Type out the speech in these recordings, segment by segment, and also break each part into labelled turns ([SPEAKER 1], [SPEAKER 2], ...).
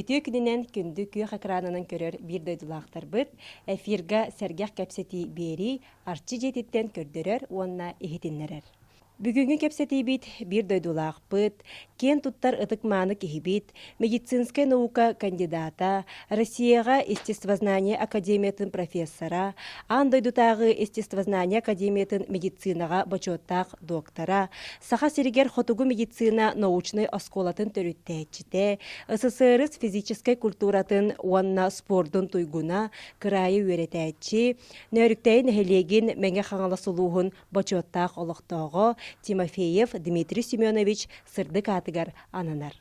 [SPEAKER 1] Ütü gününen kündü kүйük ekranının körür bir doydulaqtar bıt, efirga sergah kepseti beri artçı jetitten kördürür, onna ehitinlerer. Бүгүнгү кепсетибит бир дойдулаах быт, кен туттар ытыкманы кихибит, медицинская наука кандидата, Россияга естествознание академиятын профессора, ан дойдутагы естествознание академиятын медицинага бачоттаах доктора, саха сиригер хотугу медицина научный осколатын төрүттээчите, СССР физической культуратын уанна спордун туйгуна кырайы үеретээчи, нөрүктейин хелегин меңе хаңаласылуухун бачоттаах олохтоого Тимофеев Дмитрий Семенович сырдык атыгар ананар.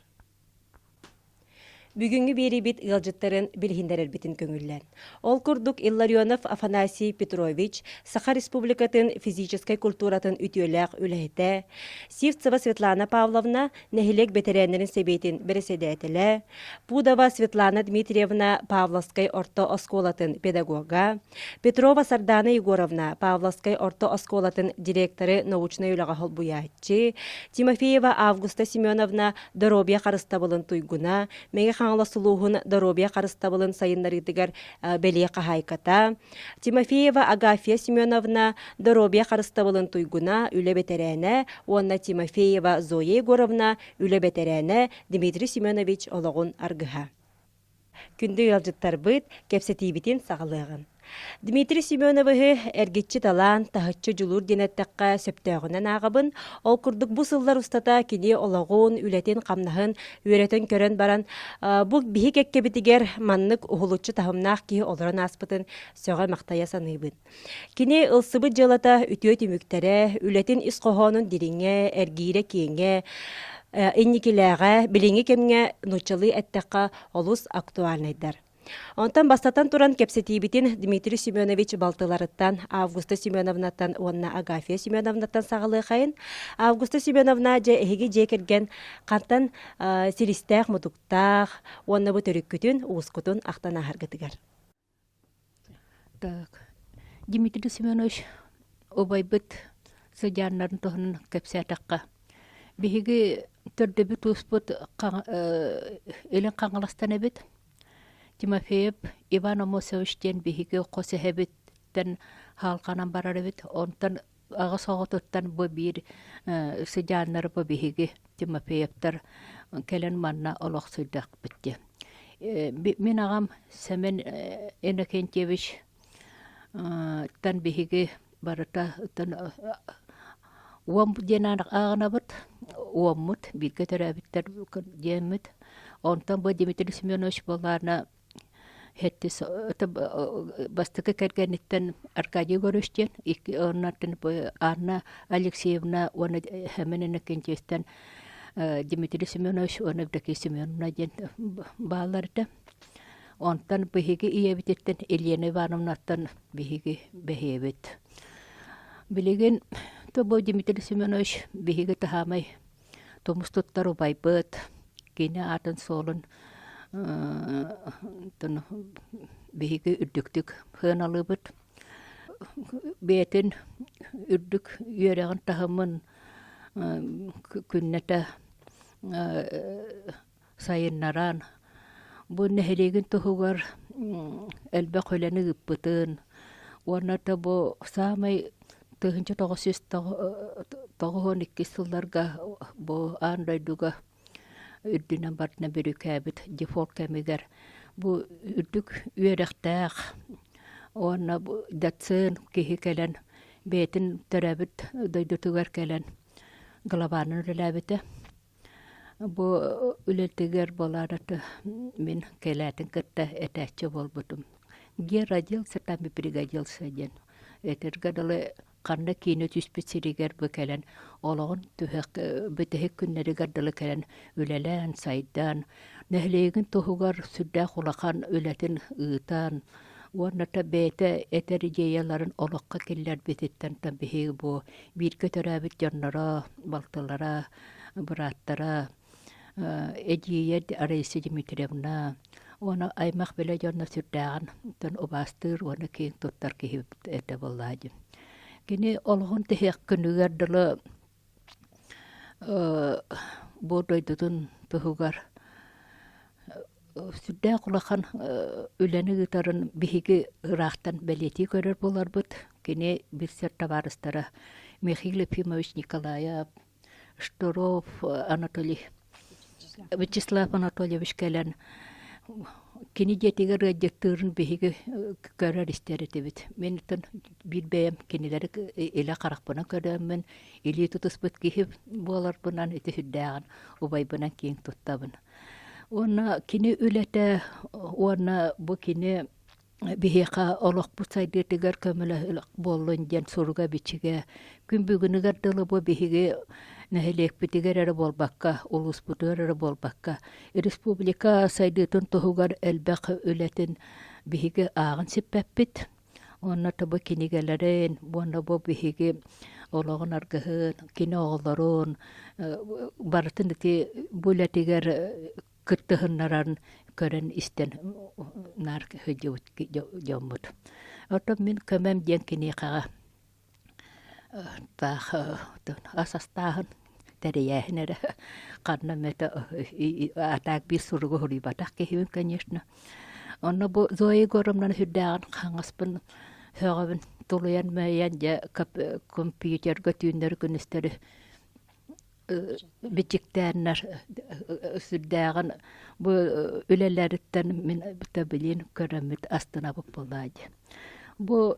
[SPEAKER 1] Бүгүнгү бери бит ылжыттарын билхиндерер битин көңүллән. Ол курдук Илларионов Афанасий Петрович Саха Республикатын физической культуратын үтүөләк үләһетә, Сивцева Светлана Павловна нәһилек бетерәннәрен себетин береседәтелә, Пудова Светлана Дмитриевна Павловской орто осколатын педагога, Петрова Сардана Егоровна Павловской орто осколатын директоры научный үләгә холбуячы, Тимофеева Августа Семеновна Доробия карыстабылын туйгуна, Аңласылуғын Доробия қарыстабылын сайынларыдығар бәле қахайката. Тимофеева Агафия Семеновна Доробия қарыстабылын туйгуна үлі бетерәне, онна Тимофеева Зоя Егоровна үлі бетерәне Дмитрий Семенович олығын аргыға. Күнді елжыттар бұд кепсетейбітін сағылығын. Дмитрий Семеновы эргитчи талан тахытчы жулур денеттаққа сөптөғінен ағабын, ол күрдік бұ сыллар ұстата кене олағуын, үлетін қамнағын, өретен көрен баран, бұл бігі кеккебітігер маннық ұғылытчы тахымнақ ке олырын аспытын сөға мақтая саныбын. Кене ылсыбы жылата үтіө түміктері, үлетін іс қоғанын диріңе, әргейре кейіңе, энникеләға, біліңе кемге нұчылы әттаққа олыс актуальнайдар. Онтан бастатан туран кепсетибитин Дмитрий Семенович Балтыларыттан, Августа Семеновнаттан, онна Агафия Семеновнаттан сағылы қайын. Августа Семеновна же эхеге жекерген қантан сиристәқ мұтуқтақ, онна бұ төріккүтін, уыскутын ақтан ағарғытығар.
[SPEAKER 2] Дмитрий Семенович обайбыт сыджаннарын тоғын кепсетаққа. Бихиги төрдөбі туыспыт елін қаңыластан әбет. Тимофеев Иван Амосовичтен биһиге қосыһэбиттен халқанан барар эбит. Онтан ага соғотуттан бу бир сыджааннары бу биһиге Тимофеевтар келен манна олох сыйдак битти. Мен агам Семен Иннокентьевич тан биһиге барата тан уам денан агнабыт уаммут бирге төрөбиттер демит. Онтан бу Дмитрий Семенович боларна Хеттис бастыкы кергениттен Аркадий Горощен, оннаттен Анна Алексеевна, оны хәменен кентестен Дмитрий Семенович, оны Евдокия Семеновна ден баларды. Онтан биһиги иебитеттен Елена Ивановнаттан биһиги бехебет. Билеген тобо Дмитрий Семенович биһиги тахамай томустуттару байбыт, кине атын солын тон биһиги үрдүктүк хыналыбыт бетин үрдүк үйөрөгөн тахымын күннете сайыннаран бу нехелеген тухугар элбе көлени гыппытын онната бу самай тыгынча 992 сылларга бу андайдуга үрдүнен бартына бирү кәбит дефолт кәмигер. Бу үрдүк үйеректәк, онна датсын кихи кәлен, бетин төрәбит дойдутугар кәлен главанын үләбіті. Бу үлелтігер болараты мен кәләтін кітті әтәтчі болбутым. Ге родился, там и пригодился ден. Этергадалы Қанда кейіні түспетсерігер бүкәлін, олығын бітіхік күннері ғардылы кәлін өлелән, сайдан, нәхлейгін тұхуғар сүрдә құлақан өләтін ұйтан, онната бәйті әтәрі дейяларын олыққа келлер бететтен табихи бұ, бір көтөрәбіт жаннара, балтылара, бұраттара, әдейе Арайсы Дмитриевна, оны аймақ біле жанна сүрдәғын, тон обастыр, оны кейін тұттар кейіп әті болады. Kini olhon tehek kenugar dala bodoy tutun tuhugar сүрдээ кулахан үлени гытарын биһиги ырахтан белети көрөр боларбыт. Кене бир сертабарыстара Михаил Ефимович Николаев, Штуров Анатолий Вячеслав Анатольевич келен кини жетигер радиоттырын биһиги көрөр истеритибит. Мен тон билбейм кинилер эле каракпына көрөммүн. Или тутуспут киһип боларбынан ити хүддәгән убайбынан киң туттабын. Оны кини үлете, оны бу кини биһиқа олох бу сайдетигер көмөлө боллун ден суруга бичиге күн бүгүнүгер дылы бу биһиги нәһелек битигер эре болбакка, улус бутер эре болбакка. Республика сайдытын туһугар элбек үлетин биһиги агын сиппеппит. Оны табы кинигелерин, бу биһиги ологон аргыһын, кини оголорун бартын ити булетигер кыттыһыннаран көрөн истен нар хөҗөт жоммут. Ото мен көмем ден кини кага тах асастаһын тәрияһинере канна мета атак бир суругу хурибатак кehim, конечно. Онно бу зои горомнан хүддәгән хаңаспын хөгәбен тулуян мәян я компьютерга түйнер күнестәре бичиктәннәр сүрдәгән бу үләләрдән мин табилин көрәмит астына булды. Бу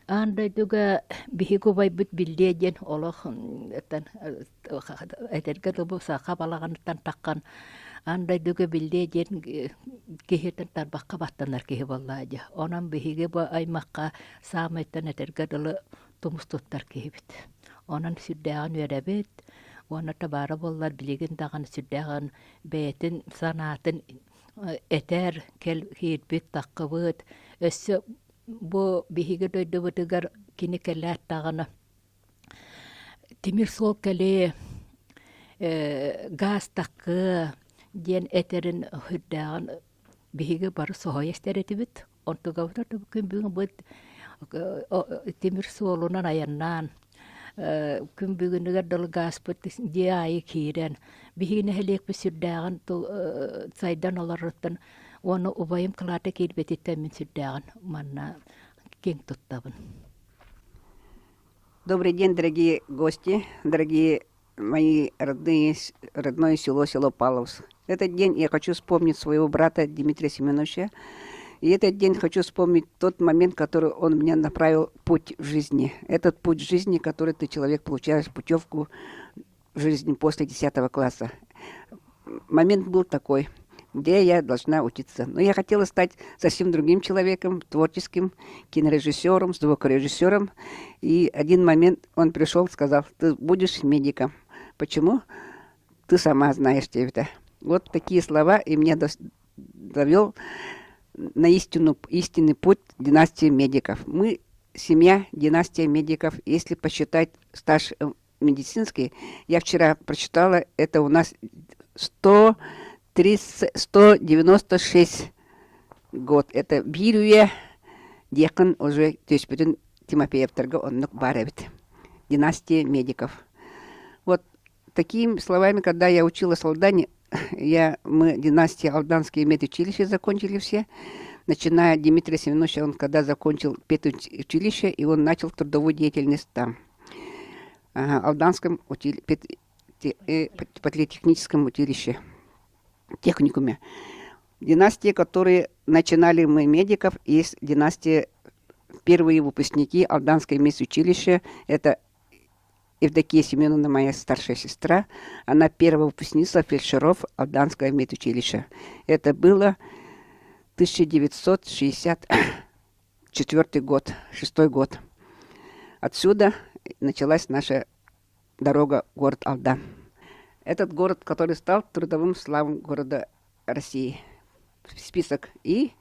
[SPEAKER 2] анда дуга биһиго байбыт билдеген олох тан әтәргә бу сака балаганнан таккан анда дуга билдеген кехетен тарбакка баттанар кеһи булды. Онан биһиге бу аймакка самайттан әтәргә дылы тумустуттар кеһибит. Онан сүрдәгән үрәбет Оны табара боллар билеген даган сүрдәгән бәйтен санатын этер кел хитбит таккыбыт өссө бу биһиге дөйдөбүтүгөр кини келләт таганы тимир сол келе газ таккы ден этерин хүддәгән биһиге бары сохой эстеретибит онтугавта күн бүгүн бу тимир солунан аяннан күн бүгүнүгөр дыл газ бут диайы кирен биһине хелек бисүрдәгән сайдан оларыттан оны убайым кылата кирбетиттен мен сүрдәгән манна кең туттабын.
[SPEAKER 3] Добрый день, дорогие гости, дорогие мои родное село Павловск. Этот день я хочу вспомнить своего брата Дмитрия Семеновича. И этот день хочу вспомнить тот момент, который он меня направил путь в жизни. Этот путь в жизни, который ты, человек, получаешь путевку в жизни после 10 класса. Момент был такой, где я должна учиться. Но я хотела стать совсем другим человеком, творческим, кинорежиссером, звукорежиссером. И один момент он пришел, сказал: ты будешь медиком. Почему? Ты сама знаешь это. Вот такие слова и меня довел на истинный путь династии медиков. Мы семья, династия медиков. Если посчитать стаж медицинский, я вчера прочитала, это у нас 196 год. Это Бируя Декан уже, то есть Тимофеевторга, он баревит. Династия медиков. Вот такими словами, когда я училась в Алдане, мы династия Алданские медучилища закончили все. Начиная от Дмитрия Семеновича, он когда закончил педучилище, и он начал трудовую деятельность там. Алданском политехническом училище, техникуме. Династии, которые начинали мы медиков, есть династия, первые выпускники Алданское медучилище, это Евдокия Семеновна, моя старшая сестра, она первая выпускница фельдшеров Алданского медучилища. Это было 1964 год, 6 год. Отсюда началась наша дорога в город Алдан. Этот город, который стал трудовым славным города России. Список. И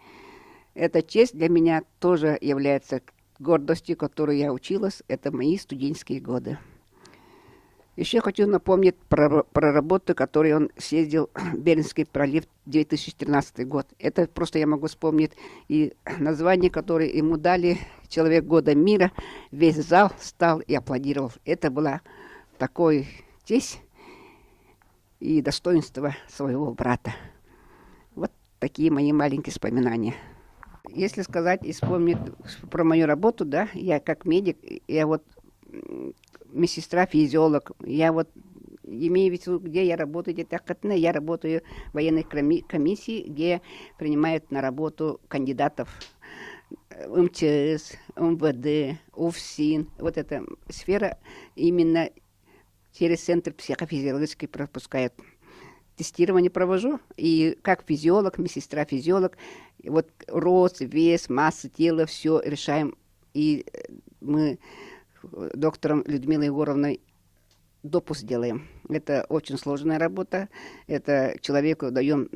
[SPEAKER 3] эта честь для меня тоже является гордостью, которой я училась. Это мои студенческие годы. Еще хочу напомнить про работу, которую он съездил в Беринский пролив 2013 год. Это просто я могу вспомнить. И название, которое ему дали, «Человек года мира», весь зал встал и аплодировал. Это была такой честь и достоинство своего брата. Вот такие мои маленькие воспоминания. Если сказать и вспомнить про мою работу, да, я как медик, я вот медсестра-физиолог, я вот имею в виду, где я работаю, я работаю в военной комиссии, где принимают на работу кандидатов МЧС, МВД, УФСИН. Вот эта сфера именно через Центр психофизиологический пропускает. Тестирование провожу, и как физиолог, медсестра-физиолог, вот рост, вес, масса тела, все решаем. И мы доктором Людмилой Егоровной допуск делаем. Это очень сложная работа. Это человеку даем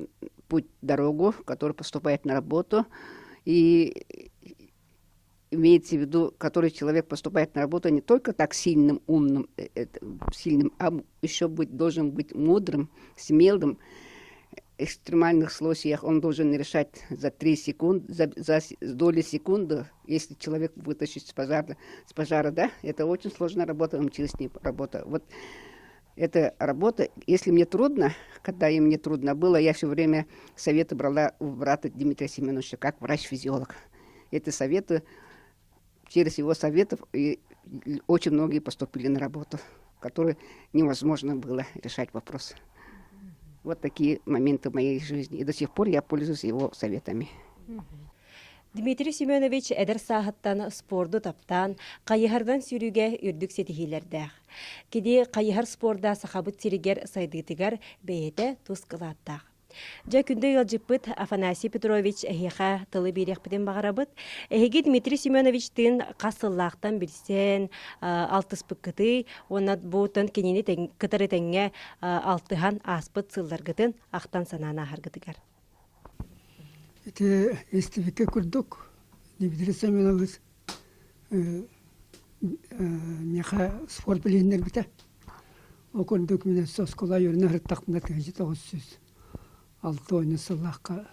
[SPEAKER 3] путь, дорогу, который поступает на работу. И имеется в виду, который человек поступает на работу не только так сильным, умным, сильным, а еще должен быть мудрым, смелым. В экстремальных случаях он должен решать за 3 секунды, за доли секунды, если человек вытащит с пожара, да, это очень сложная работа, МЧСная работа. Вот эта работа, если мне трудно, когда и мне трудно было, я все время советы брала у брата Дмитрия Семеновича, как врач-физиолог. Эти советы, через его советов и очень многие поступили на работу, которые невозможно было решать вопрос. Вот такие моменты в моей жизни. И до сих пор я пользуюсь его советами.
[SPEAKER 1] Дмитрий Семенович эдер саһаттан спорду таптан, қайыһардан сүрүге үрдүк сетихилердәх. Кеди қайыһар спорда сахабыт сиригер сайдытыгар бейете тус кылаттах. Жа күндө ялжыппыт Афанасий Петрович эхиха тылы бирекпитен бағарабыт. Эхиги Дмитрий Семеновичтин қасыллақтан билсен, алтыспыккыты, онат буутын кенини кытары теңге алтыхан аспыт сылларгытын ақтан санана харгытыгар.
[SPEAKER 4] Это эстивике курдук, Дмитрий Семенович, меха спорт билинер бите. О курдук менен соскола юрнар тақмына тегенче 900. Алты ойны сыллаққа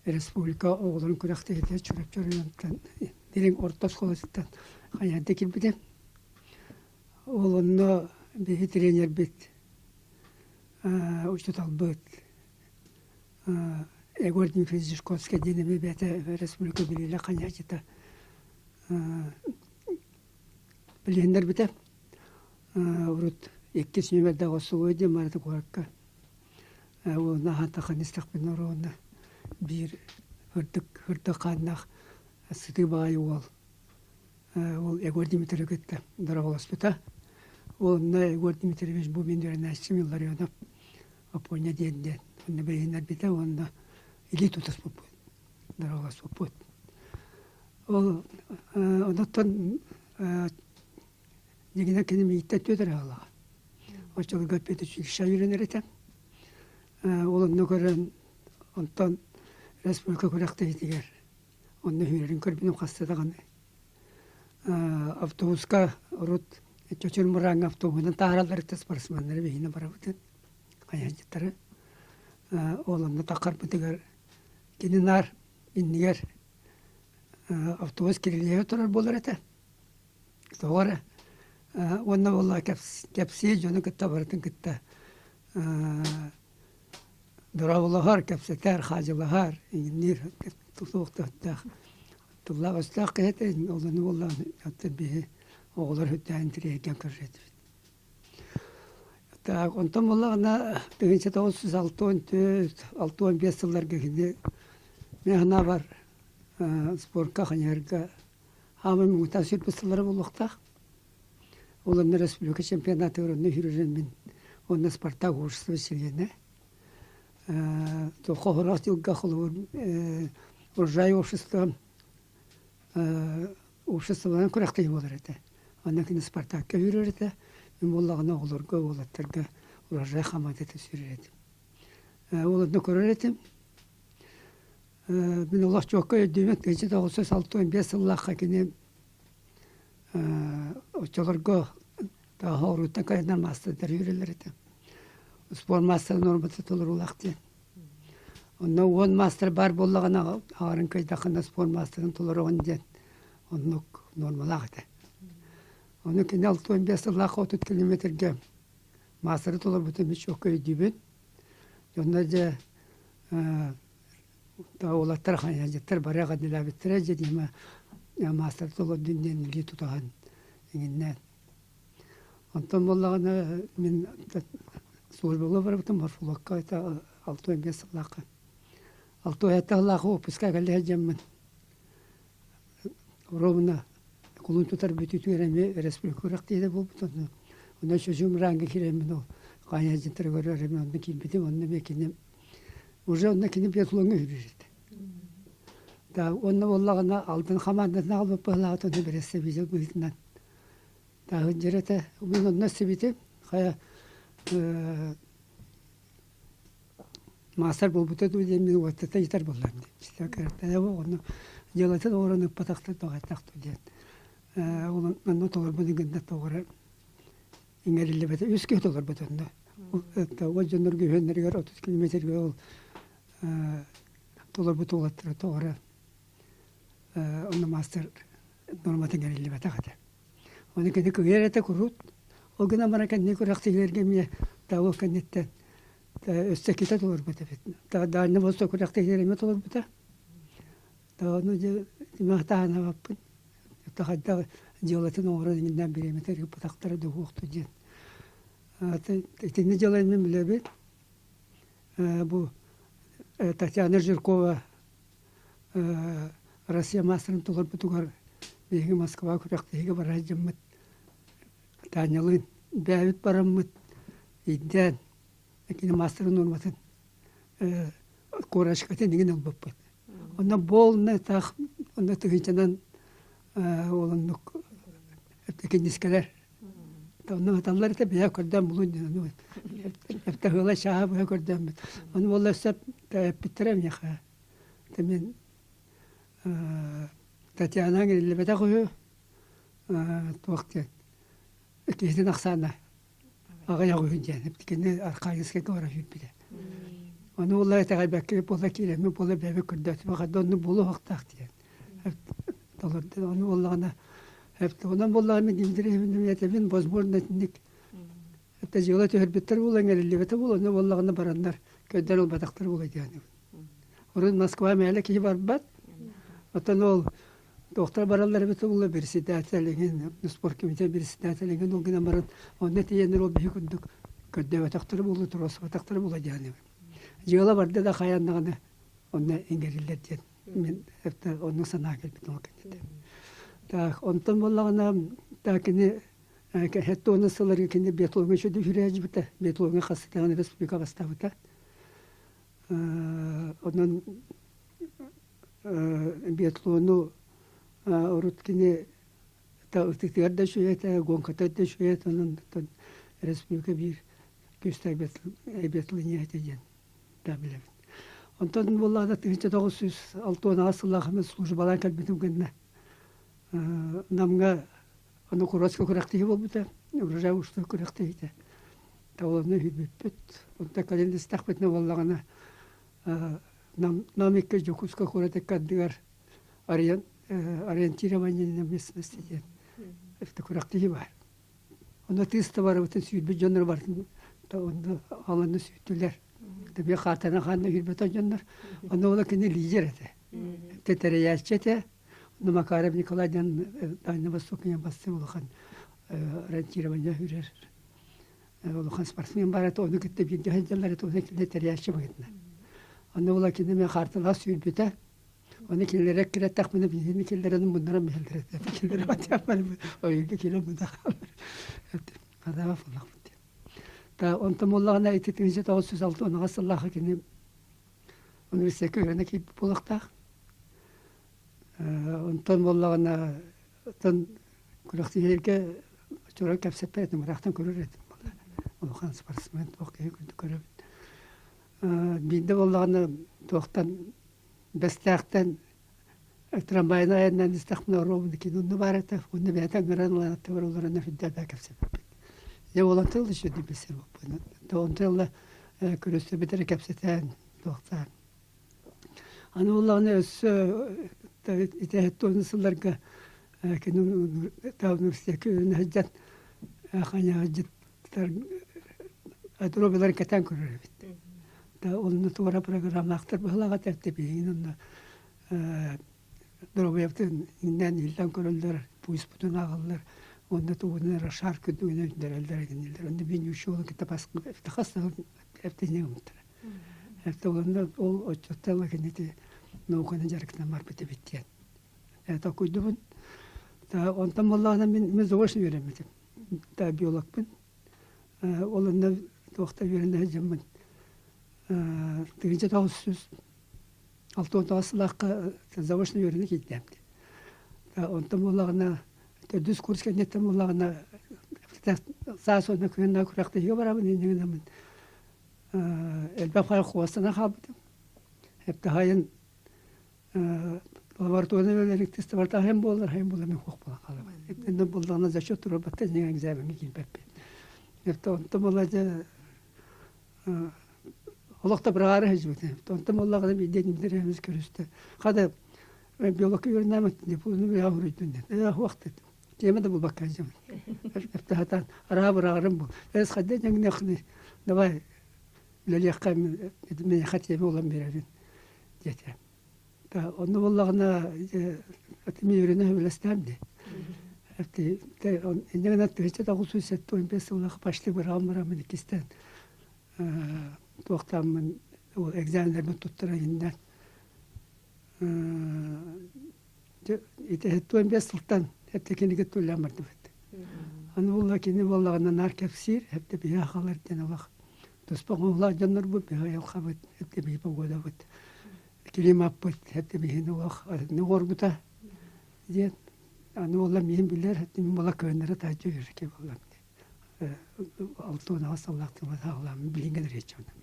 [SPEAKER 4] республика оғылын күрәқті ете чүріп жүргенттен, дерен орта сколасыттан қаянды келбіде. Олыны бейі тренер бет, учтал бет, Егордин физическовский денеме бәті республика білелі қаняжыта білендер біте. Урут еккес нөмерді осы ойды марады қораққа. Ол нахатақан истақпен ұрауына бір үрді қаннақ сыты бай ол. Ол Егор Дмитриевичті дұра оласпыта. Олына Егор Дмитриевич бұл мендерін әшім еллар өңіп опоня дейінден. Оны бейінер біті, оны или тұтас бұп бұд. Дұра олас бұп бұд. Ол онаттан негіне кенім еттет өдір алаға. Очылы көппеті шай үйренер етем. Олынны көрін, онтан республика көрәқті етігер. Онны үйерін көрбінім қастадаған. Автобусқа ұрыт, чөчір мұраң автобудан тағыралар еттес барысманлары бейіне бара бұтын. Қаян жеттары. Олынны тақар бұтығар. Кенінар, иннігер автобус керелеге тұрар болар еті. Тоғары. Онны олла кәпсі жоны күтті барытын күтті. Дұрабылығар, кәпсетер, қажылығар, еңінер, тұлықтақтақ. Тұллақ өстақ кәйті, олыны оллан әтті бейі оғылар хүттәйін тірейген көржеті. Онтан олағына 1964-65 жыллар кәкінде мәғына бар спортқа қанярға амын мұңытан сүрпісілері болуқтақ. Олыны республика чемпионаты өрінні хүрірен мен онны спартак ұшысы веселені. То қоғырақ жылға қылуыр ұржай обществодан күрәқтай болар еті. Онна кені спартакқа үйрер еті. Мен болағына оларға, олаттарға ұржай қамат еті сүрер еті. Оларды көрер еті. Мен олақ жоққа өдемек 1965 жыллаққа кені очаларға тағы ұрыттан қайдан мастырдар үйрелер еті. Спор мастер норматы толыр олақты. Онна 10 мастер бар болағына ағарын кайдақында спор мастерын толыр оған ден. Онны нормалағыды. Оны кені 65 жыллаққа 30 километрге мастері толыр бұтын үш оқы өйдейбін. Онна де та олаттар хanya жеттер барага дилабеттер жедима мастер толо дүнден ли тутаган иңиннен. Антон боллагана мен службага барып морфологка айта алты эмес лакы. Алты айта лакы опуска гале жаммын. Ровна кулун тутар бүтүтү эреме республика рактыйда болуп тон. Онда шөжүм ранги киремен о. Кая жеттер көрөрөм онда килбетим онда мекине. Уже онда кине бетлоңу үрүрүт. Да онда боллагана алтын хамандын алып балааты бересе бизел буйтунан. Да жерете мен онда себите кая мастер болбута дүйден уаттата житар боллам деп. Сакарта оны желатын ораны патакты тагаттакту деп. Ол мен толор бүгүндө тогора иңериле бете үскө толор бетенде. Это воҗнур гөннәргә 30 километрге ул толор бутулаттыр тогора. Оны мастер норматын гәриле бете хата. Оны кеде күгәрәтә курут. Ол гына маракан не күрәктегәргә ме тавы кәннәттә. Өстәкитә толор бете бит. Та данны болса күрәктегәргә толор бете. Та оны җә мактана бапын. Та хатта җылатын орыннан береметер патактары да вакыт җен. Тени жалай мен билебет. Бу Татьяна Жиркова Россия мастерын толор бутугар беги Москва күрәктеге бара җыммыт. Танялын бәвит бараммыт. Идән экине мастерын норматын. Корашкаты деген алып бат. Онда болны тах онда тегенчәнән олыннык текенискелер. Онда аталар да бия көрдәм булын. Эфтә гыла шаһаб көрдәм. Аны валла сап битерәм яха. Темен Татьяна геле бета кую. Тоқты. Киһен аксана. Ага ягы җәнеп тикене аркагыска кора җитпиде. Аны валла тәгәбәккә була килеме була бәбе көрдәт. Вакытны булу вакыттак дигән. Толорды аны валлагана hep ondan vallahi mi dindiremedim yetemin bozborun etnik. Hatta jolata hürbetter bulan gelilibete bulan ne vallahi ne baranlar köyden ol bataklar bulaydı yani. Orun Moskva meyle ki var bat. Atan ol doktor baralları bete bulla birisi dağıtılığın spor komite birisi dağıtılığın o gün baran onda tiyenler ol büyük kunduk köyde bataklar buldu turos bataklar bulaydı yani. Jola vardı da kayanlığını onda engelliler diye. Men hep onun sana gelip o kendine. Так, онтон боллагана такини хетто насылар кини бетлоңга шөдө хүрәҗ бите. Бетлоңга хастаган республика бастабыта. Онан бетлону уруткини та үтүктәрдә шөйәтә, гонкатәдә шөйәт, онан республика бир күстәк бетлония дигән. Да билем. Онтон боллагада 1906 асыллахымыз службалар калбитим генә. Намга аны курацка күрәктеге булды. Уржа ушты күрәктеге. Тавланы хибет. Онда календе стахбетне валлагана намикке жокуска күрәтеккә дигәр ориентирование местности. Это күрәктеге бар. Онда тиста бар, бүтән сүйтбе җаннар бар. Онда аланы сүйтүләр. Дәбе хатана ханны хибет җаннар. Онда ул кине лидер иде. Тетериячете Но Макаров Николай Дальнего Востока басты улахан ориентирование хүрер. Улахан спортсмен бар это оны китте бит җаһилләр это оны килде тәрияшчы битне. Аны ула кине мен хартыла сүйүп бите. Оны килерек кирәк тахмины бизне килдерән буннан бәлдерә. Килдерә батяпар. Ойга килә буда. Хада фулах. Та онта моллагына әйтетенчә 906 аны гасыллаһы кине университетка генә кип булакта. Онтон боллагана тон күрәктегә чора капсәпәт мәрәхтән күрер идем. Улахан спортсмен токкә күреп. Бинде боллагана токтан бестәхтән трамвайна яннан истахмна робны кинуны барата, уны бәтән гранлар тәврләрне фиддә капсәпәт. Я волонтер еще не бесел. То он трелла күрәсе битер капсәтән токтан. Аны улланы итәһәттә нисәләргә кино университетка нәҗәт ханя җиттәр атробалар катан күрер бит. Да onun тура программа актар бахлага тәртибин онна дробевтен иннен илден көрөлдөр буйс бутун агаллар онда тугунар шар көдүнө дерелдер генелдер онда бин юшол китап аскы тахасна эптене умтар это онда ол очтала генети нокона жаркна марпете биттен это куйдубун да онда моллана мен зовошны беремет да биологпын олонда тохта беренде жаммын тегенче тауссыз алтын тауслакка завошны беренде киттемди да онда моллагына düz kurs kennetten mullağına sağ soluna köyünden kurakta yiyor var ama neyden elbette hayal kovasına kaldım. Hep de hayın laboratuvarda öğrenlik testi var da hem boğulur hem boğulur hukuk bula kalır. Hep de ne bulduğuna zaşo turu batta ne güzel bir mikin pepe. Hep de ondan mullaca Allah'ta bir ağrı hizmeti. Ondan mullağına bir denimlerimiz görüştü. Kada biyolog öğrenemedim. Bunu bir yavruydun. Vakit dedim. Diyeme de bu bakacağım. Eftahatan araba ağrım bu. Ez kadar ne var? Leliyakam edimine hatiyeme olan bir evin. Diyeceğim. Da onu vallahi atimi yürüne öylestemdi. Efti de ne kadar tehcet ağustos setti o impes olarak başlı bir ramıramın ikisten. Doktamın o egzanlarını tutturayından. İte o impes sultan hep tekini gettoyla mardı. Anı vallahi kendi vallahi nar kefsir hep de bir yağlar dene bak. Tospağlar canlar bu bir hayal kabet hep de bir pagoda bu. Kelime yapıt hep de bir hene bak. Ne orbuta diye. Anı vallahi miyim bilir hep de vallahi köyünlere tacı verir ki vallahi. Altına sallaktım Allah'ım bilingedir hiç ondan.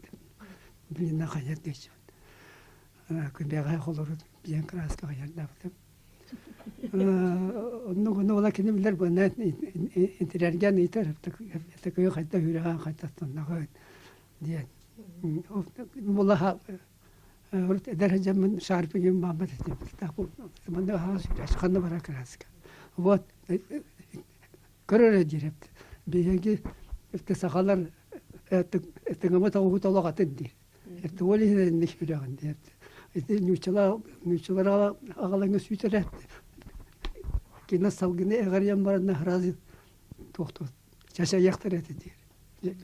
[SPEAKER 4] Bilinne hayat hiç. Kımbaya olur bien kraska hayat yaptım. Onu vallahi kendi bilir bu ne interergen iter hep köy hatta hüra hatta tonnağı diye. Vallahi derece من şarpı gibi Muhammed ettim. Bu zamanda has aşkına bırak kraska. Вот körere direkt. Beygi iftisahalar ettingama tavuğu talagat etti. Etti öyle ne şuragan diye. Etti nüçalara ağalarını sütere. Kina salgını eğer barına razı tohtu. Çaşa yaktır etti diye.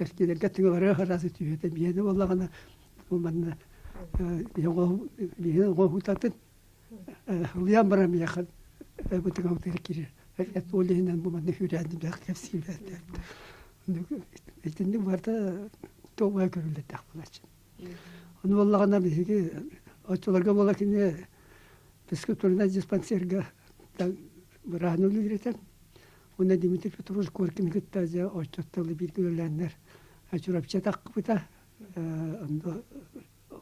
[SPEAKER 4] Belki de getiğe var razı tüyete bir yerde vallahi bu bana bir hutatın hılyan baram yakın. Bu tıkav terkir. Et öyle bu bana hüredim de kefsi verdi. İçinde var da toğa görüldü takılaç. Onu vallahi ana bir ki açılarga vallahi ki psikiyatörüne dispanserga da bırakın üreten. Ona Dimitri Petrovich Korkin gitti açıktalı bilgilenler. Açırapça takıpta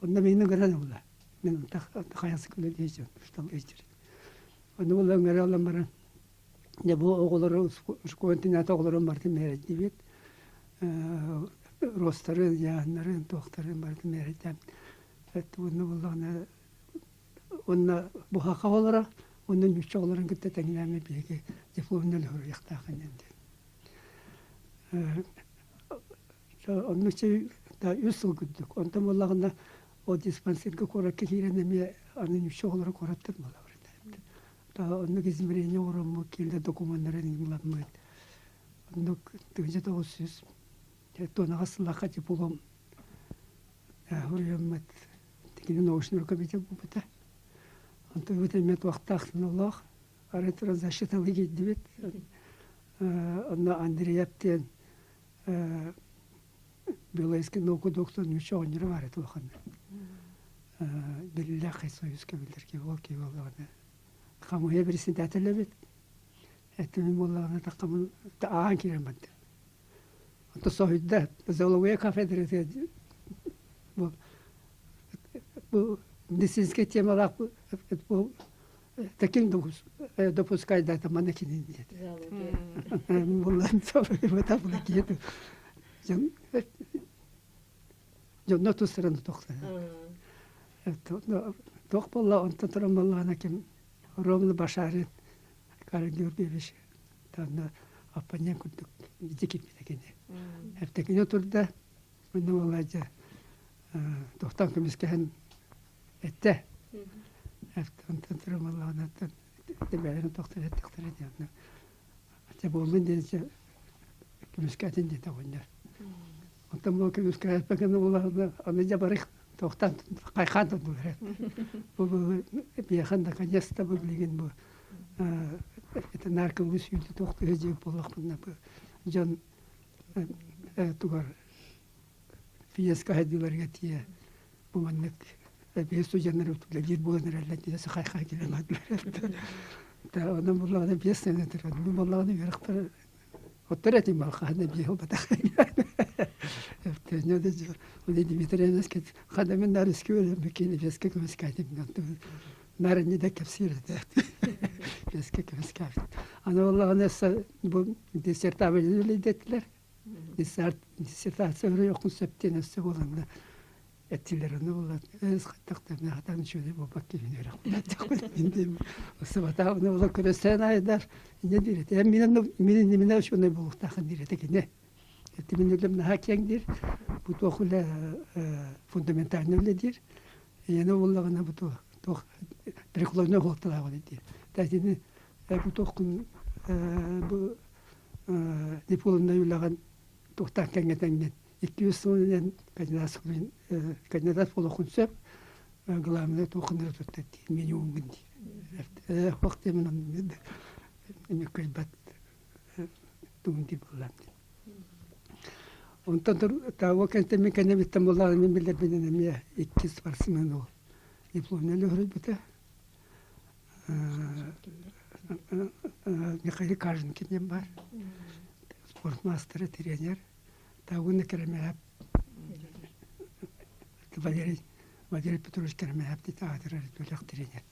[SPEAKER 4] onda benim gören ola. Benim takayası kule diyeceğim. İşte geçir. Onu vallahi garalan baran. Ya bu oğulları kontinata oğulları vardı meredivit. Rostarı yanların doktorun vardı meredem. Et onu vallahi ona bu haka olarak onun yüksek olarak gitti tengleme bilgi diplomunu hürriyet takındı. Onun için da üsül güldük. Ondan vallahi o dispanserge korak kirene anın yüksek olarak korattım vallahi. Da onu İzmir'e yorumu kilde dokümanları dinlemek. Onu tüccar da olsun. Tona asla kaçıp bulam. Hürriyemet. Tekinin oşnur kabite bu bita. Anta bitemet vakti aklın Allah. Aretira zaşitalı gitti. Onu Andreyev'ten Bilayski noku doktor nüşe onları var etti bakın. Billahi soyuz kabilir ki o ki vallahi. Kamuya birisini tatillebet. Ettimin vallahi takamın ağan kiremedi. Anta sohidde zavlavuya kafedere bu медицинская тема bu таким допускать да там манекени нет. Vallahi tabii tabii ki. Yok not üstüne doktor. Evet, doktor vallahi on tutarım vallahi nakim Romlu başarı karınıyor bir şey. Tanrı apanyan kurduk. Dikip bir tekene. Hep tekene oturdu da bunu vallahi тохтан көмескәһен этте. Антан трамаллана тәбәйен тохтан эттектер диярне. Ате болмын десе көмескәтен дә тагыннар. Антан бу көмескәт бәгән буларны аны җабарык тохтан кайхан булыр. Бу бияхан да конечно бу билген бу. Это наркомус юлды тохты җеп булакны бу. Жан тугар фиеска хадиларга тие бу маннык бесу жанры туле буланыр әлләтә сахай киләмәдләр. Та аны буллагы бесне тирәд. Бу буллагы ярыктыр. Оттырәтим балханы бихыл батах. Тәнә дә уни Дмитрий Скет хадамын нарыскы бекене беске көмескәтим. Нарны да кепсир дә. Беске көмескәт. Аны буллагы нәрсә бу диссертация лидәтләр. Диссертация юкын септен нәрсә булганда Эттилерне булат. Эс хаттакта хатан шуды бу баккенер. Инде сабатавны була көрәсән айдар. Инде дирет. Мине шуны булып тахын дирет кине. Этти минем на хакяңдир. Бу тохула фундаментальный дир. Яны буллагына бу тох приклонны голтала диде. Тәҗине бу тохкын бу дипломны юлаган тохтан кәңгәтәңнән 200 сылын кандидат болу құнсап, ғыламына тоқындыры тұтты дейін, мені оңғын дейін. Вақты мен көй бат тұғынды болам дейін. Онтан тұр, тауы кәнті мен кәнеметтен болағын мен білдер бенен әме 200 барсымен ол. Дипломны өлі бұта. Михаил Кажин кенен бар. Спортмастері, тренер. Тауыны кәрәмәп, Валерий Петрович кәрәмәп дейді ағадыр әріп тренер.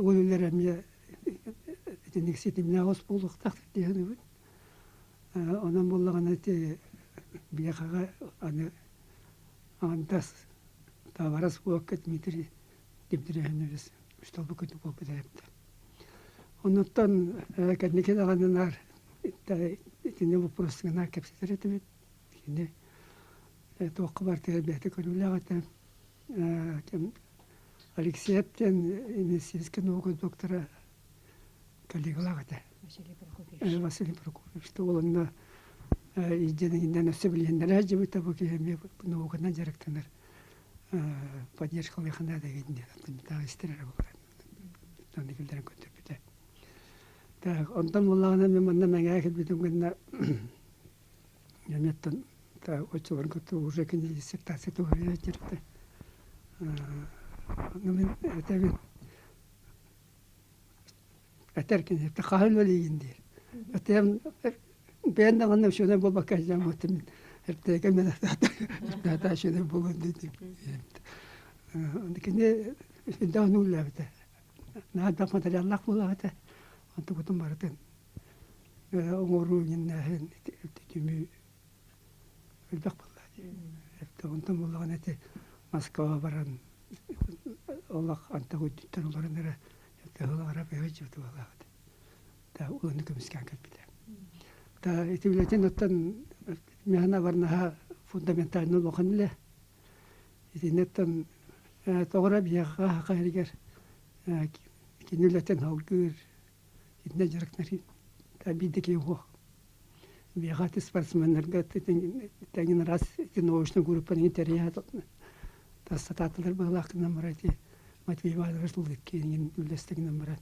[SPEAKER 4] Ол өлер әме нексетіміне ауыз болуқ тақтыр дегені бұл. Онан болағын әте бияқаға аңдас таварас уақыт Дмитрий әмнерес үсталбы көтіп болып әпті. Онықтан кәднекен ағанынар Тине вопросы на капситер это тине это квартира бете колюлягата Алексей тен медицинский наука доктора коллегалагата Василий Прокофьевич что он на идея на себелендер ажибы табуки ме наукадан жарыктанар поддержка лехана дегенде та истерер булган. Тонды билдерен көтөрүп Так, онтан буллагына мен мында маңа келип битүнгәндә яңаттан та очылар көтү уже кине диссертация тугры җирде. Мен әтәбин әтәркин та хәл вәлигендер. Әтәм бәндә гына шуны булба кажам отым. Эртәгә мен та шуны булган диде. Андыкне дәүнулләр бит. Нәдә материаллар булган. Анту бутун баратын. Оңору нәһен тимү үлбәк булды. Әтә онтан булган әтә Москва баран. Аллах анта үттән бараннары. Әтә алара бәҗәт булды. Та уны көмескән кәпитә. Та этиләтен оттан мәһна барнаһа фундаментальны булганлы. Итенеттен тогра бияга хакыйгер. Кинүләтен халгыр Идне жарыктары табидеки его. Бегат спортсменнерге тегин раз научный группаның интерьят. Тастаталар балакны марати Матвей Иванович Лукин үлестегеннән барат.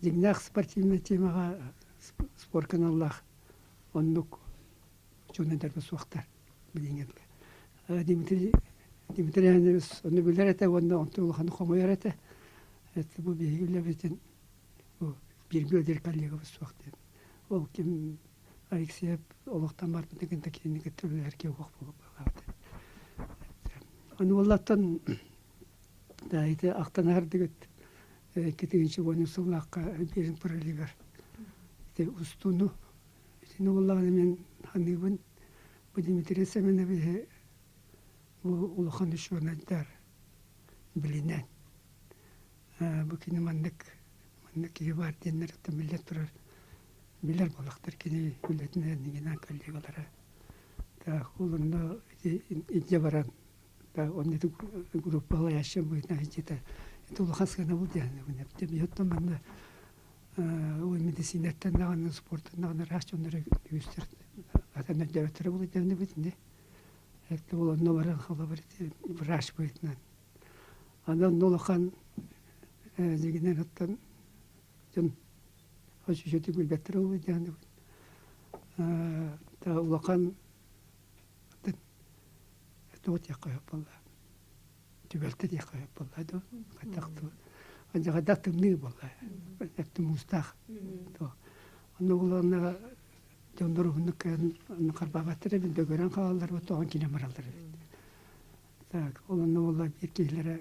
[SPEAKER 4] Дигнах спортивный темага спорт каналлах оннук жөнөндер бу суактар билгән. Дмитрий Андреевич оны билер әтә онда онтулган хомояр әтә. Это бу бигелә битен bir göder kollega suaqtı. Ol kim Alexey Олохтан бар деген текенге төрләргә вак булып барады. Аны валлаттан да ите актанар дигет кетегенче воны сулакка берин паралигар. Ите устуну итне валланы мен ханыбын бу Дмитрий Семенове бу улахан шунаддар билинен. Бу кинемандык Нәки бар деннәр тәмилләт турар. Билер балактар кини үләтнә дигән коллегалары. та улунна идже баран та он это группа яшем будет на это улахаскана будет я не тем йоттан манна ой медицинаттан наган спорттан наган рашчондар үстер атана дәвәттер булды дәвне бит инде это ул номерен хала бер раш будет на андан нолахан дигенен аттан жон ачы җитеп билбәттер ул дәвне та улахан توت يقيا بالله تبلت يقيا بالله دو قدقت أنا قدقت مني بالله قدقت مستخ تو أنا والله أنا جندره نكان نقرب ترى من دعوران خالدر وتوان كنا مرالدر تاك والله بيركيلره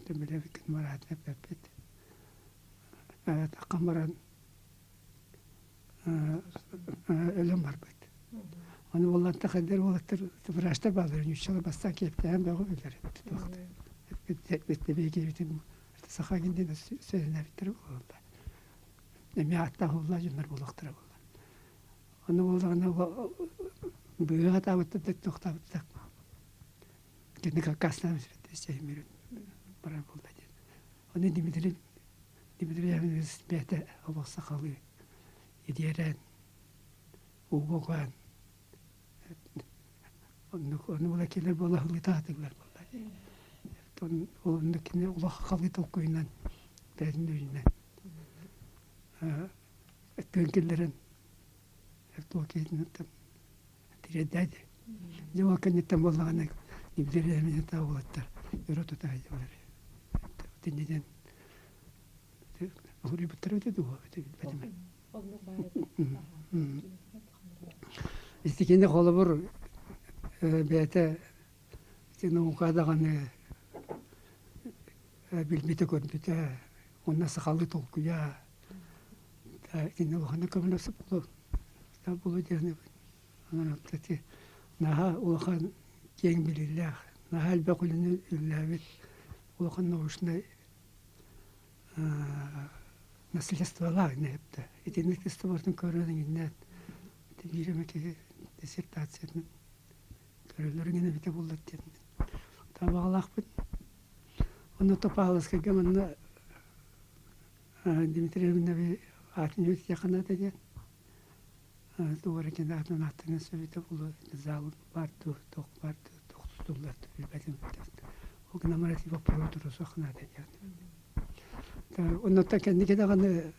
[SPEAKER 4] تبلي فيك مرات نبت تقمران إلهم مربت أنا والله تخدر والله تفرشت بعض إن شاء الله بس كيف تهم بقول بيلر وقت بتبيجي بتم تسخى جدنا سهلنا بتر والله نمي عطاه الله جمر والله اختار والله أنا والله أنا بيها تعبت تخطى بتك كنا كاسنا مش بتشي ميرن برا والله جد أنا دي مدري يعني سمعت الله سخالي يديران وبوقان أنا ولا كنا والله اللي تعتق له والله تون ولا كنا والله خليت الكوينان تهنينا تون كلرن تو كيد نتم تريداد جوا كان نتم والله أنا يبدأ من تاولت يروتو تاجي ولا تنجدن هو يبترد دوا بدمن استكينا خالبر بيتا تنو قادغنا بالبيت كنت بتا والناس خالطوا كيا تنو خنا كم نفس بقول تابلو جانب أنا نبتدي نها وخان كين بالله نها البقول الله بيت وخان نوشنا نسل استولا نبتة إتني تستورن كورن النات تبير مكي تسيرتات سيدنا كورلرين بيت بولت تابع الله بن أنا تبالس كجمنا ديمتري النبي عاتني يقنا تجي دور كنا عاتنا نحتنا سبيت بولت زال بارتو توق دولت في البيت وكنا مرتي بقولت رسخنا تجي أنا تكني كده غن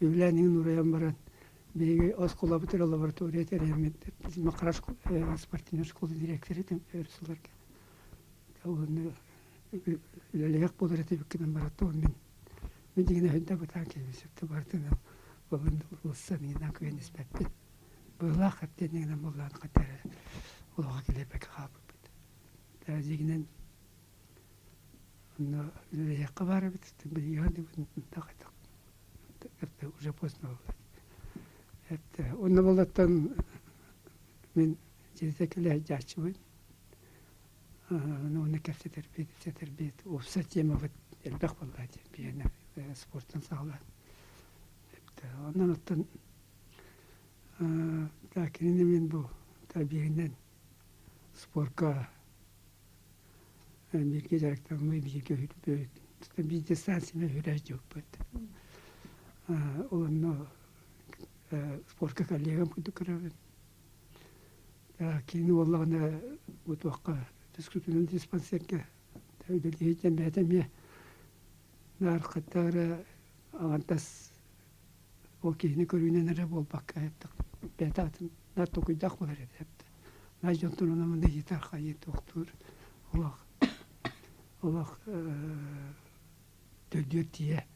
[SPEAKER 4] بيولاني نوريا مرات بيجي أسكولا بتر لابراتوريا ترى مقراش سبارتينا شكول ديريكتوري تم رسولك أو اللي يقبل رتيب كنا مراتور من جينا هندا بتاعك بسبت بارتنا وبندور وصلني ناكو نسبة بالله خدتني أنا والله قدر والله كله بكخاب تاجينا إنه اللي يقبل بتستبدي هذي ونتاخد أبدا وجبوسنا أبدا ونبلتن من جزء كله جاشوين نو نكفت تربية وفسات يما بد البخ والله بينا سبورتن صالح أبدا أنا نتن لكن من بو تابعين سبوركا bilgi gerektiren bilgi büyük. Bir de sensime hüraj yok böyle. Onun spor kakaliyem kudu karaven. Lakin vallahi متوقع تسكتون الديسبانسير كه تقول لي جمع تمية نار قطارة أنتس أوكي نكروينا نربو البكا هبتك بيتات نار توكي دخل هرد هبت ناجنتون من نجي ترخي دكتور الله تديرتيه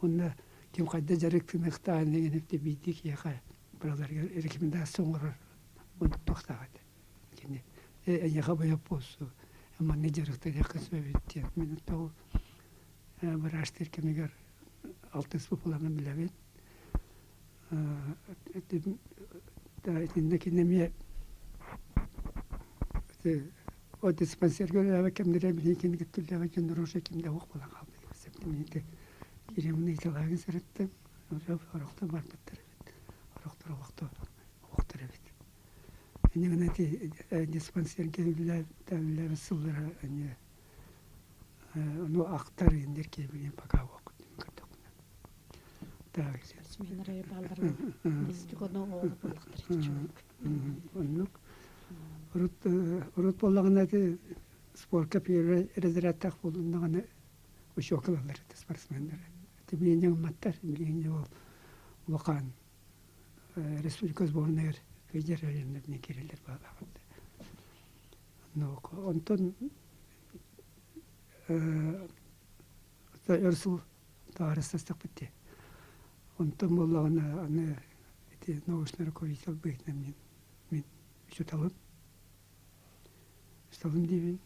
[SPEAKER 4] هنا كم قد جركت نختار نفتي بيديك يا خا برادر ريكمنداسيون سونغر ونتوختار كني يا خبا يا بوسو أما نجركت يا خسوي بيتيا من التو براشتر كميجر ألتس بقولنا ملابين تا إنك نمية وديسبانسير قال لا كم نرمي كم قلت له كم نروش كم ده وقت ولا قابل بس من ده يريمني تلاقي سرت ورحت مرت رحت وقت Ini nanti dispenser geldiler, devler sıllara hani onu aktar indir ki bileyim baka vakit katak. Daha güzel.
[SPEAKER 5] Семинария балдарын биздик оны оолуп булактыр чүк.
[SPEAKER 4] Onu urut bolağına da spor kapıyı rezervatak bulunduğuna o şokalar sportsmenler. Tabii mattar bileyim o vakan Respublika Zbornaya federallerine girerler bağlı. No, ondan da Ersul tarihsizlik bitti. Ondan bolağına ana eti nauşları koyuyor beytnem min şu talım. Talım diyeyim.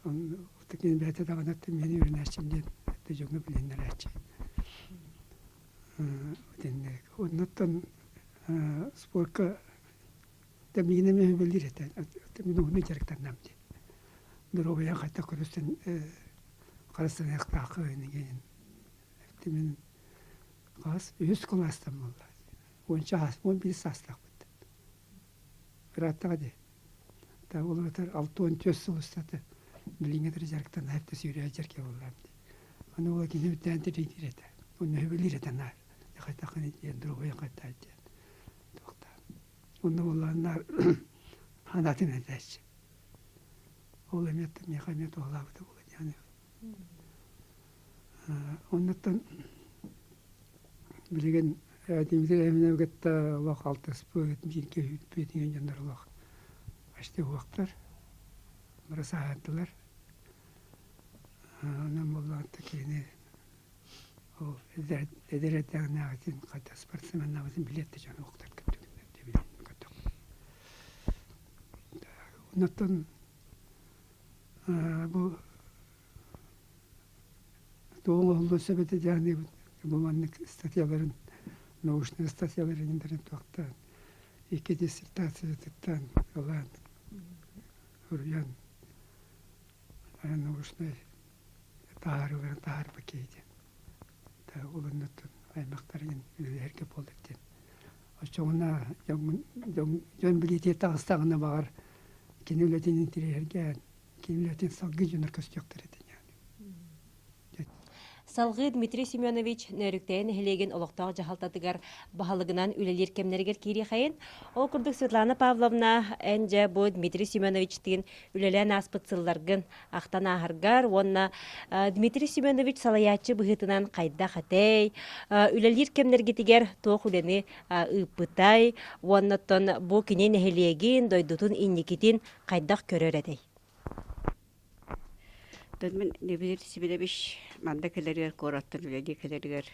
[SPEAKER 4] On tekin beyte davanatım yeni ürünleşimden de jonga bilenler açı. Ondan sporka da mine mi bilir eten. Tabii onu gerekten namdi. Duruya hatta kurustan karasın yaktakı yani. Tabii kas 100 klastan vallahi. Onca hasmon bir sastak bitti. Rahatta de. Da olatar 6-10 yıl ustadı. Bilingedir gerekten hep de sürüyecek ki vallahi. Onu o günü tente değil eten. Onu bilir eten. Yakatakan ediyen, duruya yakatay ediyen. Dokta. Onu olanlar hanatın edecek. Olamayatım, yakamayat oğlavı da olur yani. Ondan bilgen Dimitri Emine gatta vak altı spor etmiş ilke hütbetiyen janlar vak. Açtı vaktar. Burası hayattılar. Ondan oğlan tekini o ederetten nağıtın kata sportsmen nağıtın bilet de canı oktar kötü diye kötü. Ondan bu doğum olduğu sebebi yani bu manlık statyaların nauşne statyaların internet vakta iki disertasiyattan olan Hürriyan nauşne tahar paketi. Olanın aymakların herkep oldu diye. Çoğuna jön bileti tağıstağına bağır. Kinületin intirergen, kinületin salgı jönür köstüktür edin yani.
[SPEAKER 1] Салгы Дмитрий Семенович нөрүктен хелеген олоктоох жахалтатыгар баһалыгынан үлелер кемнергер кири хайын. Ол курдук Светлана Павловна энже бу Дмитрий Семеновичтин үлелен аспытсылларгын ахтан ахаргар, онна Дмитрий Семенович салаячы быһытынан кайда хатей, үлелер кемнергетигер тоох үлени ыппытай, оннотон бу кинен хелеген дойдутун инникитин кайдах көрөр этей.
[SPEAKER 3] Мен небелер сибелебиш манда келерер кораттан үлеге келерер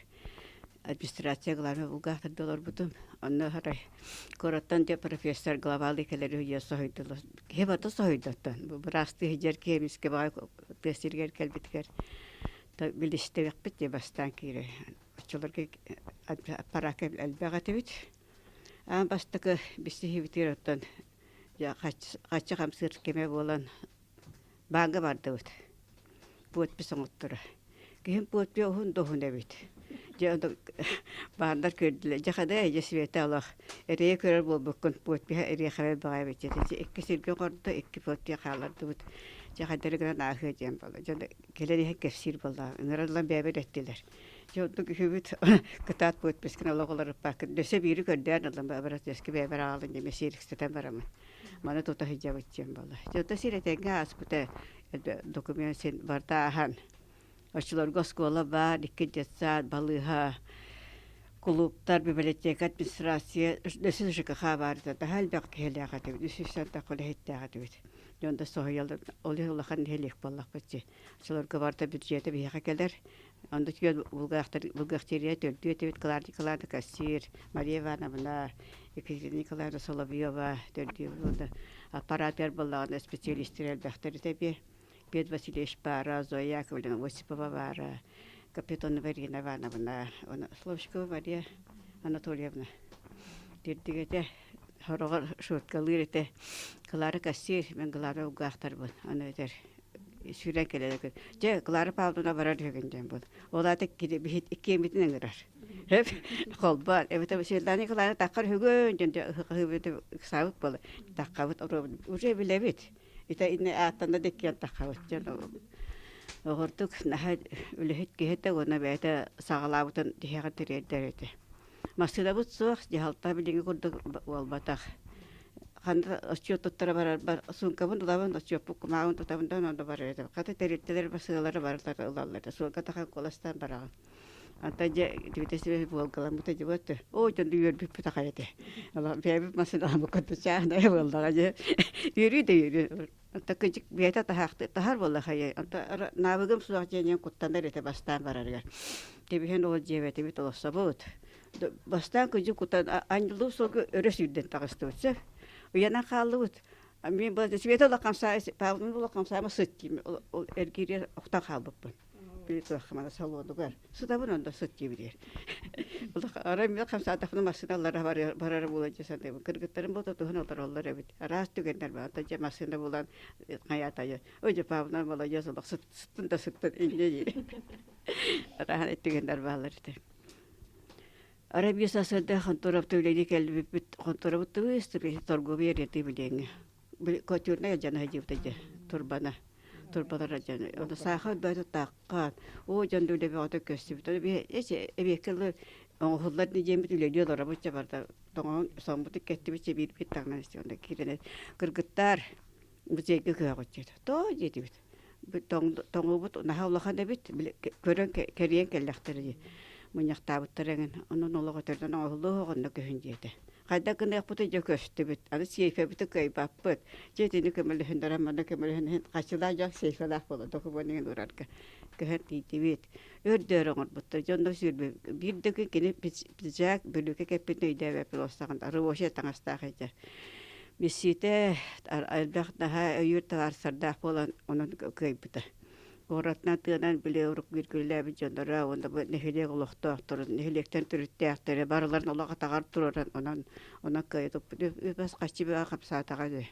[SPEAKER 3] администрацияларны булгахтар долар бутум. Анна харай кораттан де профессор главалы келерер яса хойдылар. Хебата сойдаттан. Бу брасты хижер кемиске бай тестиргер келбиткер. Та билиште бит де бастан кире. Чолорга аппарак албагатыбит. Бастыкы бисти битираттан. Я качы хамсыр кеме болан бага барды. Puot pisongottura. Kihin puot pio hunto hunevit. Ja on bandar kyllä. Ja kada ja sveta Allah. Eri kyllä bulbukon puot piha eri khabe baavit. Ja ekki silke qorta ekki puot ja khalardut. Ja kada gran ahıjem bala. Ja kelleri hek sir bala. Naralan bebe ettiler. Ja on küvit katat puot piskin Allahlar pakın. Dese biri gönder adam babarat eski bebe alın ja mesiriksten baram. Mana tota hijabetjem bala. Ja tasirete gas puta dokumentin vartahan. Açılar goskola var, dikkat balıha, kulüpler bibliotek administrasiya, nesiz şaka vardı. Daha elbette helakatı, nesiz de kolektifte. Yonda sohyalı oluyorlar helik balak bitti. Açılar varta bütçede bir hakeler. Onda ki Bulgariya dördüğü klardı kasir, Maria Ivanovna, Nikolay Solovyova dördüğü burada aparatlar balağında spesyalistler elbette tabii. Пет Васильевич Пара, Зоя Яковлевна Осипова Вара, капитан Варина Ивановна, Словчикова Мария Анатольевна. Дирдигете хорогор шуткалырете калары кассир мен калары угахтар бу. Аны этер sürən kələlər. Je Clara Pavlovna barar högünden bol. Ola tek gidip bir iki mitin ngırar. Hep kolbar. Evet bu şeyden Clara takar högünden de hıvıdı sağıp bol. Takavut uje bilebit. İte inne atanda dekyan takavut can. Oğurduk naha ülehit gehete ona beyte sağlavutun diğer tereyde. Masada bu soğuk cihalta bilgi kurduk olbatak. Handa açıyor tuttara var sunkamın dolaban açıyor bu kumaun tutamdan onda var ede. Kata tereydeler basıları varlar ulallar. Sunka takan kolastan bara. Antaja divitesi bol kalam mutajibat. O can diyor bir pitakayete. Allah beybi masada bu kadar çağına vallahi. Yürü de yürü. Takıcık biyata tahar vallahi. Anta nabıgım suak jenyen kuttanlar ete bastan barargar. Tebihen o ceveti bit olsabut. Bastan küçük kutan anjulu soku öres yüden takıstı. Uyanan kaldı. Amin bazı sveta da kamsa, pavlun da kamsa ama sıçtım. O ergiri oktan kaldı bu. Bir tuhafına salonu var. Suda bunun da sıçtı bir yer. Allah aramıyor kamsa da masinalar var bulacağız diye. Kırgıtların bu da tuhanalar onlar evet. Rast tükenler var. Taca masında bulan hayatayı. Önce pavlun bulacağız. Allah sıttın da sıttın ince. Rahat tükenler varlar işte. Arabiya sasada kontorap tüyledi kelbi bit kontorap tüystri torgo bir yeti bilenge. Koturna jana hajibtaja turbana. Turbana rajana. Onda saha da takkan. O jan döle bir ata köstübü. Bir ese ebekel Hullar ni jemi tüyledi dora bu çabarda. Tongon sambutik kettibi bir tagnan istiyordu. Kirene kırgıtlar bu çeki kıyaqıçtı. To jeti bit. Tongo bu nahavlahan da bit. Gören keriyen kellekleri. Munyak tabutlarının onun oloqatardan oğluğunda köhünceydi. Qayda kına yapıtı köstü bit. Adı seyfe bitti kaybappıt. Jetini kömeli hındaramanda kömeli hın kaçıdan jak seyfelah bolu. Doku boningin urarka. Köhen titi bit. Ördörün orbutu. Jonda sürbe. Bir dökü kini pizak bölüke kepin neyde ve pilostağın. Arıboşe tanıstağıca. Misite albaq daha yurt arsardah bolan onun kaybıtı. Oratna tığınan bile uruk bir gülle jondara onda bu nehile goloqta turun nehilekten türüttəxtəre barıların olağa tağar turan ona kayıtıp bas qaçı bir qapsa tağadı.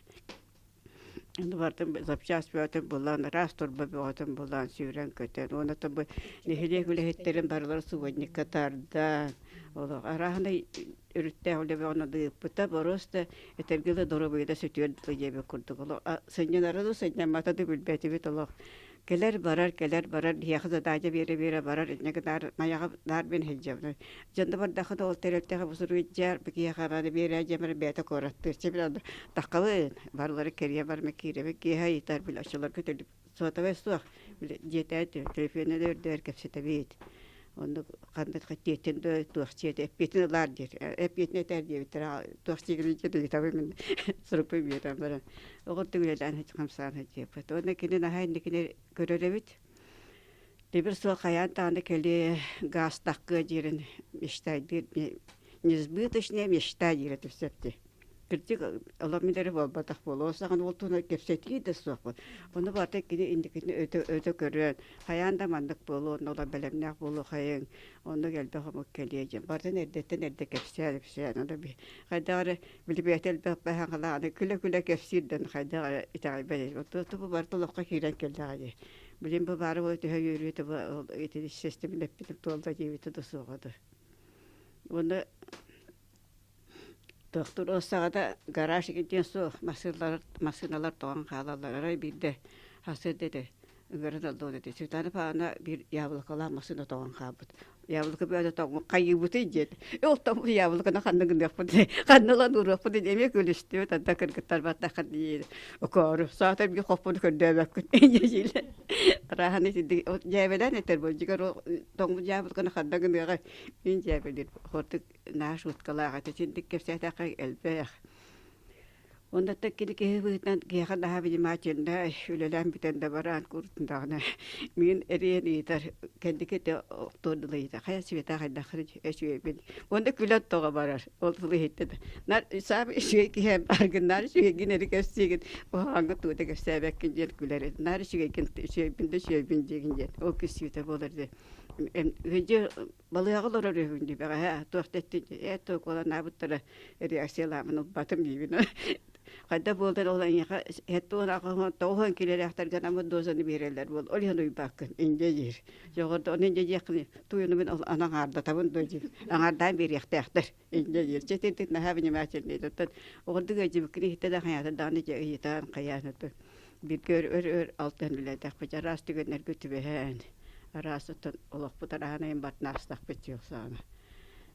[SPEAKER 3] Onda vardım zapças bir bulan rastor bir otam bulan süren köten ona da bu nehile gülehetlerin barılar suwani katarda ola arahında ürütte öyle ona da pıta borosta etergile dorobayda sütüyor diye kurduk. Senyanara da senyamata da bilbeti bit Allah. Keler barar diyakıza daca bire barar ne kadar mayağı dar ben hecabı. Janda bar dakı da ol terelteğe busuru jar peki yakabada bire jamar beta korattır. Çebil dakılı barları keriye bar mekire ve hay tar bil aşılar kötülüp sota ve suak jetet telefonu der kepsete bit. Onu kandet katiyetin de tuğçiyete epitneler der. Epitne ter diye bitir. Tuğçiyete de tabii ben sırpı bir yerim var. O tüylerden hiç kamsan hiç yapıt. Ona kine nahay nikine görevit. Bir soğuk hayat tane keli gaz takı jirin iştaydı. Nizbit işne iştay jirin tüsepti. Kritik Allah midere var batak bol. Olsa kan oltuna kepseti de soğuk. Onu batak kine indikine öte görüyor. Hayanda mandık bol onu belemnek bol hayın. Onu geldi hamuk keliyeceğim. Barda nerede kepseti onu bir. Kadar bilbetel bakma hala küle kepsiden kadar itaibeli. O bu barda lokka kiren keldi. Bilim bu barı o te yürüyüp bu eti sistemin epitip tolda gibi de soğudu. Onu doktor olsa da garaj gidin su masinalar doğan halalara bir de hased dedi. Ömrüne doldu dedi. Sütani paana bir yavluk olan masina doğan kabut. Yavluk bir adet doğan kaybıtı jet. O tam yavlukuna kandıgın yapıdı. Kandılan uğraşıdı. Emek ölüştü. Tanda kırgıtlar batakın diye. O koru. Zaten bir kopunu köndüğüm. İnceciyle. Rahane dedi. O cevelen eter bu. Cigar o doğum yavlukuna kandıgın diye. İncebelir. Hortuk naş utkalağa. Şimdi kefsete kay elbey. Onda tekkini kehivitän kehan daha bili maçında öyle lämpiten de varan kurtundağına. Min eriyen itar kendike de todlaydı. Kaya sveta hayda kırıcı eşvebin. Onda külat toğa varar. Oltulu hitte de. Nar sabi şey ki hem argınlar şey gineri göstigin. O hangi tuğda gösterbekin yer güleri. Nar şey bin de şey bin jegin. O küsüte bolurdu. Gece balığı arıyorum diye. Ha tuhtettin. Eto kola nabıtlara reaksiyalarını batım gibi.
[SPEAKER 6] Kadda boldan olan yaka hettuğun akıma toğun kilerehter ganamı dozanı verirler bol. Olyan uybakın ince yer. Joğurda onun ince yakını tuyunu ben anan arda tabın doji. Anardan bir yaktahtar ince yer. Çetirdik ne havini maçını tutan. Orada gece bikri hitte de hayatı danıca yitan kıyanatı. Bir gör ör alttan bile takpıca rastı günler götübehen. Arasıtın olak bu tarahanayım batnastak bitiyor sana.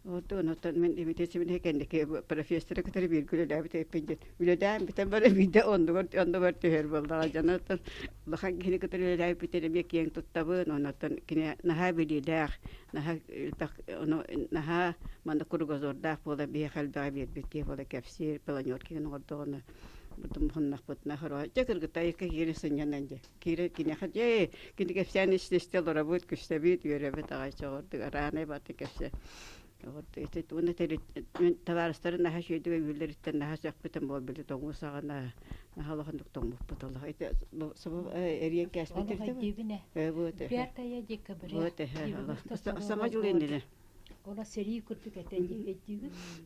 [SPEAKER 6] Orada notan men imitesimin hekendeki profesörü kadar bir güle de bite pince. Bile de biten böyle bir de onda var her balda janatan. Lahan gene kadar le bite bir yang tuttabın onatan kine naha bililer. Naha tak ono naha manda kurgozorda pola bir halba bir bitti pola kafsir pelanyor ki orada ona. Butum honnak butna haro. Jakır gıtayı ki yeri sınyanınca. Kine haje kine kafsan işte lora but küstebit yöre bet ağaç orada arane batı kafsa. Orada işte onu tavarastların daha şeydi ve gülleritten daha sakbeten bol bile tongu sağana nahalıhan tongu putala. İşte sabah eriyen kesmetir
[SPEAKER 2] Ola
[SPEAKER 6] değil mi?
[SPEAKER 2] dibine.
[SPEAKER 6] Evet.
[SPEAKER 2] Bir kaya jekka bir.
[SPEAKER 6] Evet. Allah. Sama julendine.
[SPEAKER 2] Ola seri kurtuk ettiği.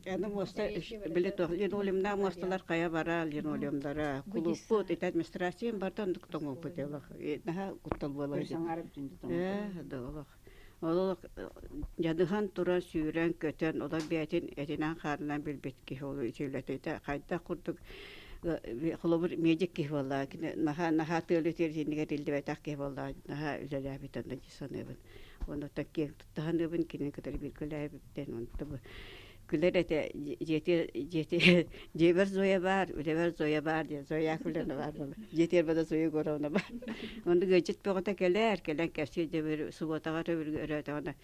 [SPEAKER 6] Yani mosta bile to yenolimda mostalar kaya baral yenolimdara kuluput it administrasyon bardan tongu putala. Daha kutal bolay. Doğru. Ola jadıhan tura sürən kötən ola biyatin etinan xarlan bir bitki holu içileteyte kayda kurduk xolobur mecik ki valla naha tölü terjini dildi ve takki valla naha üzerine bitan da sanıbın onu takki tutanıbın kinin kadar bir kılay bitten onu tabu külerde jeti jeber zoya var ödever zoya var diye zoya küllerine var jeter bada zoya gorona var onu geçit pogota keler kelen kesi jeber subota bir öğrete ona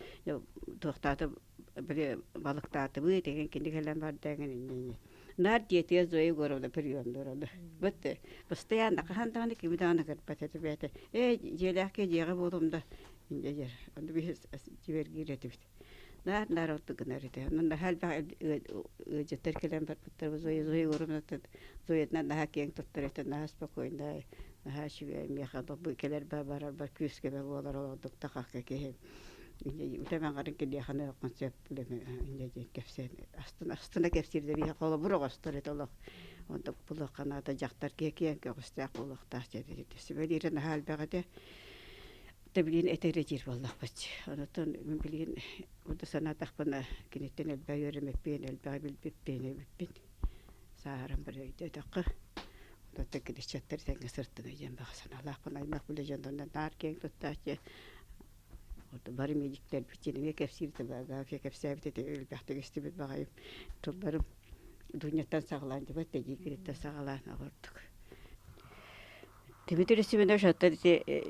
[SPEAKER 6] tohtatı bir balıktatı bu degen kindi kelen var degen inni nar jeti zoya gorona periyon dorada bitti bastayan da kan tane kimi tane kat patete bete jelake jega bolumda ince yer onu bir jeber gireti nar ottu gınarite. Nanda halba jeter kelen pattar zoya gorumda zoyetna daha keng tuttarete daha spakoyda daha şive mi khada bu keler babar bar küske be bolar olduk takak ke. Utemen garın ki diye hanı konsept bile ince kefsen astına kefsirde bir kola bura gastar Allah. Onda bulu kanada jaktar ke göster kola tahcede sibelirin halba de tabiin eterecir vallahi baç. Anatan min bilin orada sana takpana kinitten elbayöre meppen elbabil bippene bippin. Saharan böyle takı. Da tekrar çattır sen sırtına yem baksana Allah bana makbule jandan nar keng tuttaçı. Orada bari medikler biçini kefsirde baga fi kefsabite de elbahte istibet bagayım. Tollarım dünyadan sağlandı ve tecikirte sağlan ağırdık. Dimitri Simenovich hatta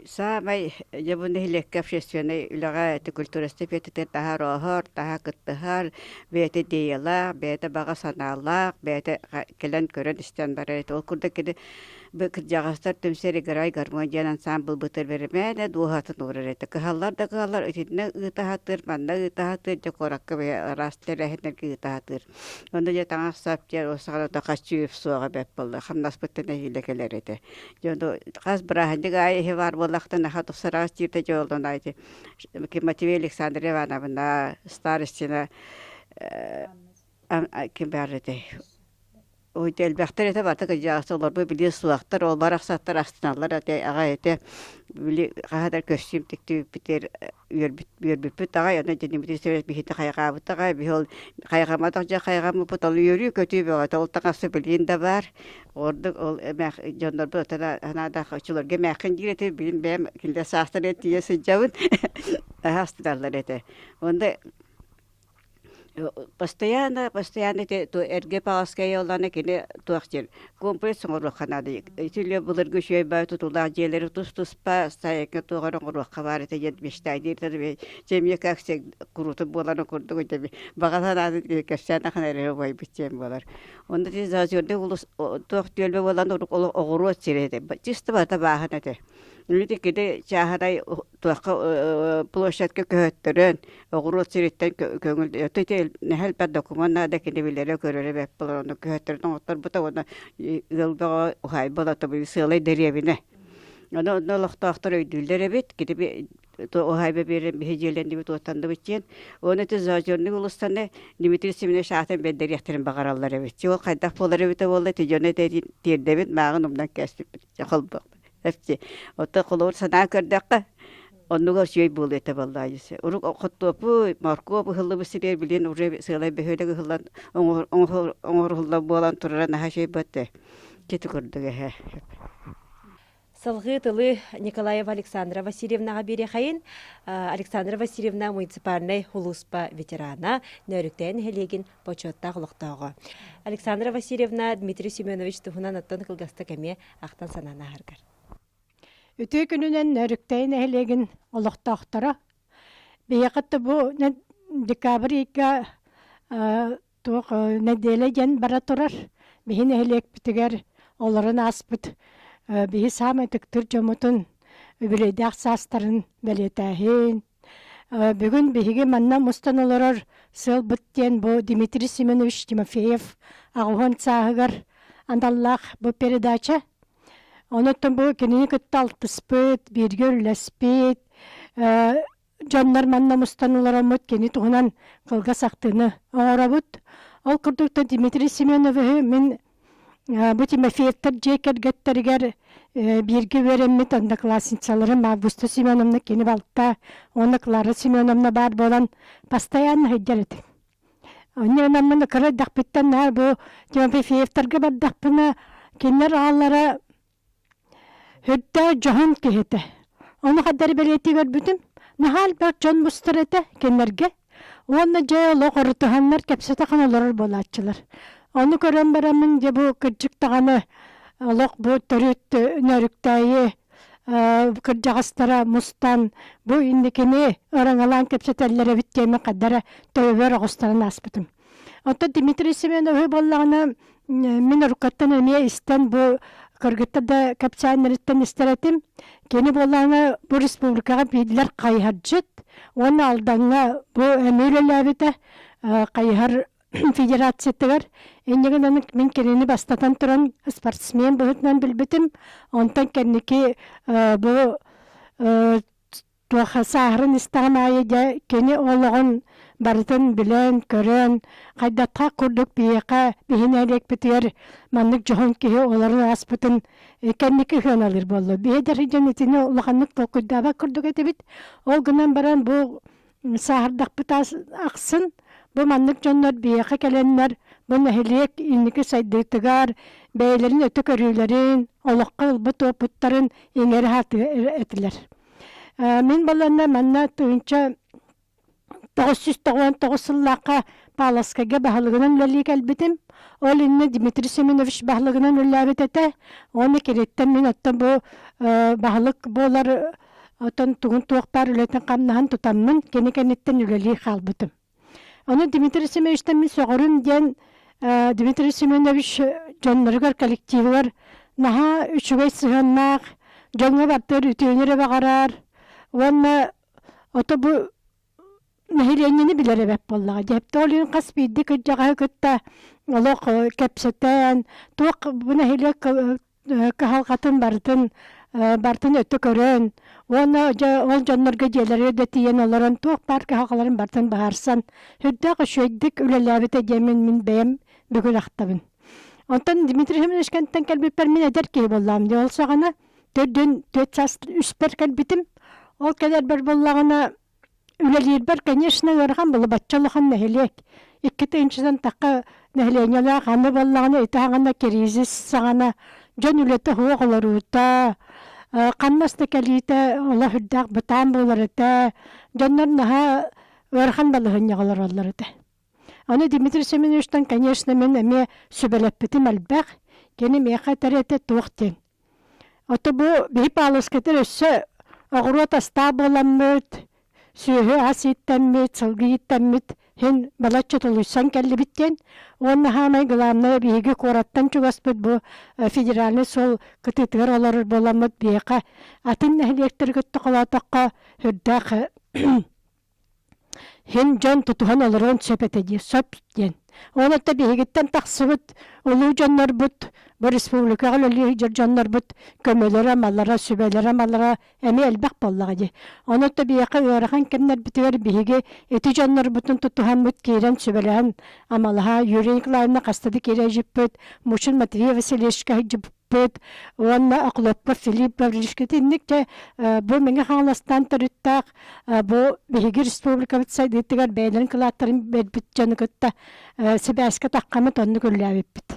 [SPEAKER 6] samay jabun dehilek kafşesyonu ilaga kulturası pete daha rohor daha kıttahar bete diyala bete baga sanalak bete kelen kören istendaret o kurda kede Kırcağızlar tümseri garay garmojen ensemble bıtır vermene duhatın uğrarete. Kıhallar da kıhallar ötedine ıtahatır, banda ıtahatır, jakorakka ve rastı rehetler ki ıtahatır. Onda ya tanah sapçer o sağda kaçıyıp soğa beppallı. Hamdas bıttına hilekelerete. Jondo kaz bırahandı gayı hevar bolaktan hatı sarağız çirte joldan aydı. Ki Matvey Alexandrevna bunda staristine kim berrete. O elbette var da jağsalar bu biliyor suaktar ol barak sattar astınallar ate agayete bili kadar köşüm tikti biter yer bit agay ona dedim bir sefer bir hita kayga bu agay bir hol kayga matak ja kayga mı potalı yürüyor kötü bir ata ol takası bilin de var orada ol janlar bu tara ana da kaçılır gemekin direte bilim ben kilde sahtar et diye sıcağın astınallar ete onda Постоянно то эрге паскай yollarına kine tuakçır. Kompres sonra kanadı. İtile bulur göçey bay tutular jeleri tus pa sayık tuğara ruh kabarete 70'te dirdir ve cemiye kaksek kurutu bolanı kurdu tabi. Bagatan adı kaşana kanarı vay biçem bolar. Onda da zaten ulus tuak tölbe bolan oğru çirede. Çiste bata bahanete. Nüte kide çaharay tuaka ploşatka köhöttürün oğru çiritten köngül ötete nehel ped dokumanna da kide bilere körere beppler onu köhöttürün otur buta ona yılda hay bala tabi sığlay deriyebine. Onu noloqtaqtar öydüller evet. Gidip o haybe bir hecelendi bit otandı bitçen. Onu te zajörnü ulustanı Dimitri Semine şahten bedder yahtirin bagarallar evet. O qayda polar evet oldu tejone te tirdebit mağın umdan kesip yakıl bak. Hepsi. O da kolor sana kırdakka. Onu şey buldu ete vallahi ise. Uruk okuttopu Marko bu hıllı bisiler bilen urre sığlay behöyle hıllan onur hıllan bolan turan ha şey batte. Keti kırdı he.
[SPEAKER 1] Сылғы тылы Николаева Александра Васильевнаға бере қайын. Александра Васильевна муниципальный хулуспа ветерана, нөріктен хелеген почетта құлықтауғы. Александра Васильевна Дмитрий Семенович тұхынан аттан қылғасты кәме ақтан санана арғар.
[SPEAKER 5] Үтө күнүнен нөрүктейин эхелеген олохтоохтора. Бияқытты бу декабрьга туох неделе ген бара турар. Бихин эхелек битигер оларын аспыт. Биһи самай тыктыр жомутун үбүлейдах састарын белетәһин. Бүгүн биһиги манна мустан олорор сыл бүттен бу Дмитрий Семенович Тимофеев агухон саагар андаллах бу передача. Онуттан бу кенини кытталтыспыт, биргөр леспит. Жоннар манна мустан олоромут кени тугунан кылга сактыны оңоробут. Ол курдукта Дмитрий Семенович мен bu Timofeyev'ter ceket götterger birgi veremmet onda klasinçalarım Avgusta Simeonovna keni balta onu Klara Simeonovna bar bolan pastayan hejjelet. Onu namını kara dakpitten nar bu Timofeyev'terge bar dakpına kenler ağlara hüdda johan kehete. Onu kadar beleti görbüdüm. Nahal bak John Mustarete kenlerge. Onu jayolo qorutuhanlar kepsete kanalar bolatçılar. Onu көрөн барамын де бу кыржыктаганы алок бу төрөт нөрүктайы кыржагастара мустан бу индикени ораңалан кепсетеллере биттеме кадара төбөр огустарын аспытым. Ото Дмитрий Семенов боллагына мен рукаттан эме истен бу кыргытта да капчанерттен истеретим. Кени боллагына бу республикага бидлер кайхаржыт. Оны алдаңа бу эмелелебите кайхар федерациятыгар эннеген мен керени бастатан туран спортсмен быһытнан билбитим. Онтан кенники бу туаха сахарын истамайы да кени ологон бартын билен көрөн кайдатка курдук бияка бихинелек битер маннык жохон ки оларын аспытын кенники хыналыр болду. Бедер жөнөтүнө улганнык толкуйдаба курдук этебит. Ол гынан баран бу сахардак битас аксын. Bu manlık canlar biyaka gelenler, bu nehiliyek inniki saydıktıgar, beylerin ötü körülerin, olakka bu toputların ingeri hatı etiler. Min balanna manna tuyunca 999 yıllıqa Palaskaga bahalığının lalik elbitim. Ol inne Dmitri Semenoviç bahalığının lülabit ete. Onu keretten min attan bu bahalık bolar atan tuğun tuğuktar ületen kamnahan tutamın keni kenitten üleliği kalbitim. Onu Dmitri Semenoviç'ten min soğurun diyen Dmitri Semenoviç jonlarıgar kolektivi var. Naha üçüge sığınmak, jonga bartır ütüğünere bakarar. Ona oto bu nehirengini bilir ebep bollağa. Hep de olun kasbiydi kıcağı kıtta. Oluk kepseten. Tuğuk bu nehirle kahalkatın bartın ötü körün. Ona ol jonlarga jeleri ödetiyen olaran tuğuk bar kahalkaların bartın baharsan. Hüddağı şöydük ülelabite jemin min beyem bugün aktabın. Ondan Dmitri Semenoviç kentten kelbipper min eder ki bollağım diye olsa gana. Dördün sas üsper kelbitim. Ol kadar bir bollağına üleliyir ber, конечно, örgen bolu batçalıqan nehelek. İkkite inçiden taqa neheleynela qanı bollağına itağına kerizis sağana jon ülete huğuqlar uta. Qanmasda kelite Allah hüddaq bıtan bolar ete. Jonlar naha örgen balığın yağlar ollar ete. Onu Dmitri Semenoviç'ten, конечно, men eme sübelepitim elbaq. Keni meqa terete tuğten. Oto bu bihip alıskater össe oğruat asta bolamıt. Sühü asittenmit, sılgıyittenmit, hen balatça tuluysan kelli bitten. Onu hamay gılamna bihigi korattan çugaspıt bu federalni sol kıtıtgar olarır bolamıt biyaqa. Atın nehlektir gıttı qolataqqa hüddaq Хин жон тутухан олорон сөпетеди, сөп ден. Оны та бейгіттен тақсыбыт, ұлу жонлар бұт, бұл республикаға өлі жонлар бұт, көмелері малара, сүбелері малара, әме әлбәқ боллаға де. Оны та бейқі өрахан кемнер бітігер бейге, еті жонлар бұтын тұтухан бұт кейрен сүбелерін, амалаға юрейк лайына қастады кейре жіп бұт, Мушин Матвей Василешка жіп бұт, онна ақылоппа Филипп Гаврилишкеті иннікте бұл меңе қаңластан тұрыттақ, бұл бейге республика бұтсайды етігер бәйлерін қылаттарын бәлбіт жаны күтті, Себәске таққамыт онны күлләбіп біт.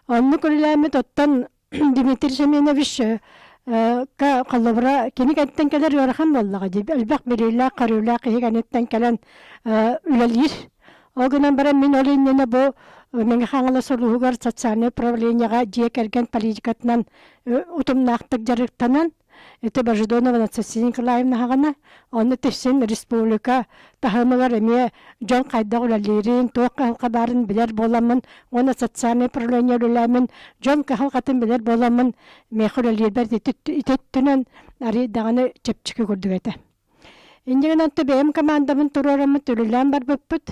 [SPEAKER 5] Онны күлләбіп оттан Дмитрий Семенович қалыбыра кені кәттен кәлер өріған боллаға деп. Әлбәқ берейлі қарулі қиы кәнеттен кәлен үләлер. Ол күнен бара мен олейнені бұл менге қаңылы сұрлығығар социальный управленияға жиек әрген политикатынан ұтымнақтық жарықтанан это Божидонова Анастасия Николаевна хагана, оны тесен республика тахымылар эме жон кайда улалерин, тоқ халқабарын билер боламын, оны социальный управление уламен, жон халқатын билер боламын, мехулалер бер итеттінен ари дағаны чепчікі көрдік еті. Индеген анты бәйім командамын тұруарамын төлілен бар бұппыт,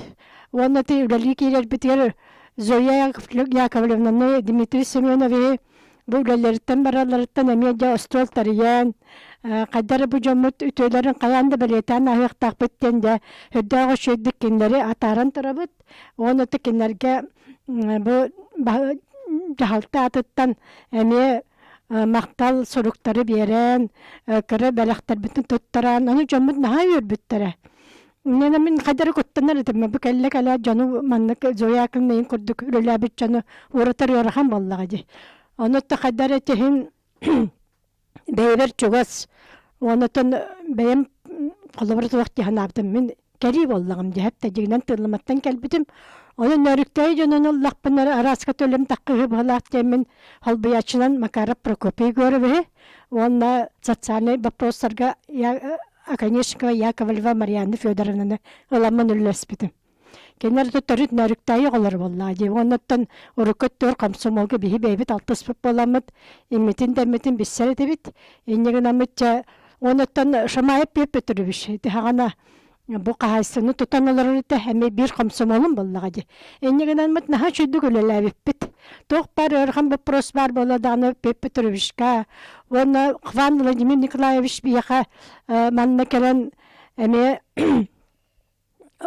[SPEAKER 5] оны ты улали кейлер бітер Зоя Яковлевнаны, Дмитрий Семенове, bu ülelerinden baralarından emiyece ostol tariyen, kadar bu camut ütülerin kayandı belirten ahık takbitten de hüddağı şöydük kinleri ataran tarabıt, onu da kinlerge bu cahaltı atıttan emiye maktal sorukları beren, kırı belaktar bütün tuttaran, onu camut naha yürübüttere. Nene min kadar kuttanlar edim, bu kelle kala canı manlık Zoya Akıl'ın kurduk ülelabit canı uğratar yorhan vallahi de. Onu da kadar ettiğin beyler çoğuz. Onu da benim kolaboratu vakti hanabdım. Ben geri oldum diye hep de cignen tırlamaktan gelbidim. Onu nörükteyi canını Allah bunları araska tölüm takkığı bağlat demin halbiyatçılan Makarov Prokopiy görüve. Onunla satsane baproslarga Akanyeşka Yakovleva Marianna Fyodorovna'nı olamın üllespidim. Kenler tutarıt nörükteyi olar vallahi. Ondan urukuttör komsomolga bihi beybit altıspıp bolamıd. İmmetin demetin bissere debit. İnneğin amitça ondan şamayıp yapıtırı bir şey. Dehağına bu kahaysını tutan oları da hem bir komsomolun vallahi. İnneğin amit naha çüddük öyle bit. Toq bar örgün bu pros bar boladağını yapıtırı bir şey. Onu Kvan Vladimir Nikolaevich biyaha manna kelen eme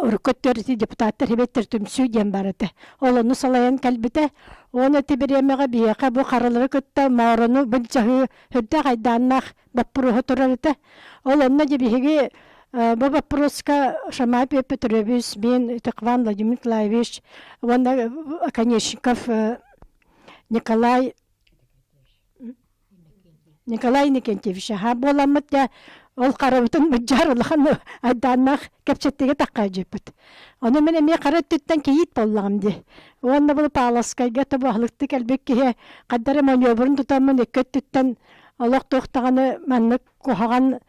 [SPEAKER 5] Urukotörti deputatlar hebettir tümsü diyen barıdı. Olunu salayan kalbide, onu tebiremege biyaka bu karaları kıtta mağrunu bıncahı hüdde kaydannak bapuru oturarıdı. Olunu cebihigi bu bapuruska şamayip yapıtırıbüz, ben Kvan Vladimir Nikolaevich, onu Akanyeshnikov Nikolay Nikentьевич. Ha bolamıd ya ol qarabıtın bıccarılığını aydannak kepçettege takka jepit. Onu men eme qarat tütten keyit bollağım di. Onu bulup ağlaskayga tabahlıktık elbekki qaddara manyobrun tutamın ekket tütten Allah tohtağını manlık kohagan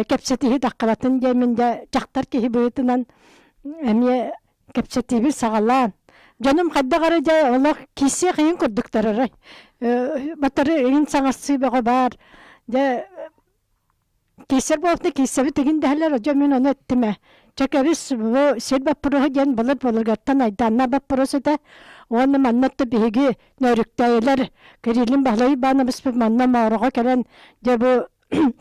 [SPEAKER 5] kepçetihi takkalatın deminde çaktar kehi buyutunan eme kepçetihi sağalan. Canım kadda qaraja Allah kisi kıyın kurduktarı. Batarı elin sanası bağı var. Keser boldu kesebi tegin dehler hoca men onu ettime. Çakaris bu selba proha gen bulur gattan aydanna ba prosa da onu mannattı bihigi nörükteyler kirilin bahlay bana bisp manna mağrağa kelen de bu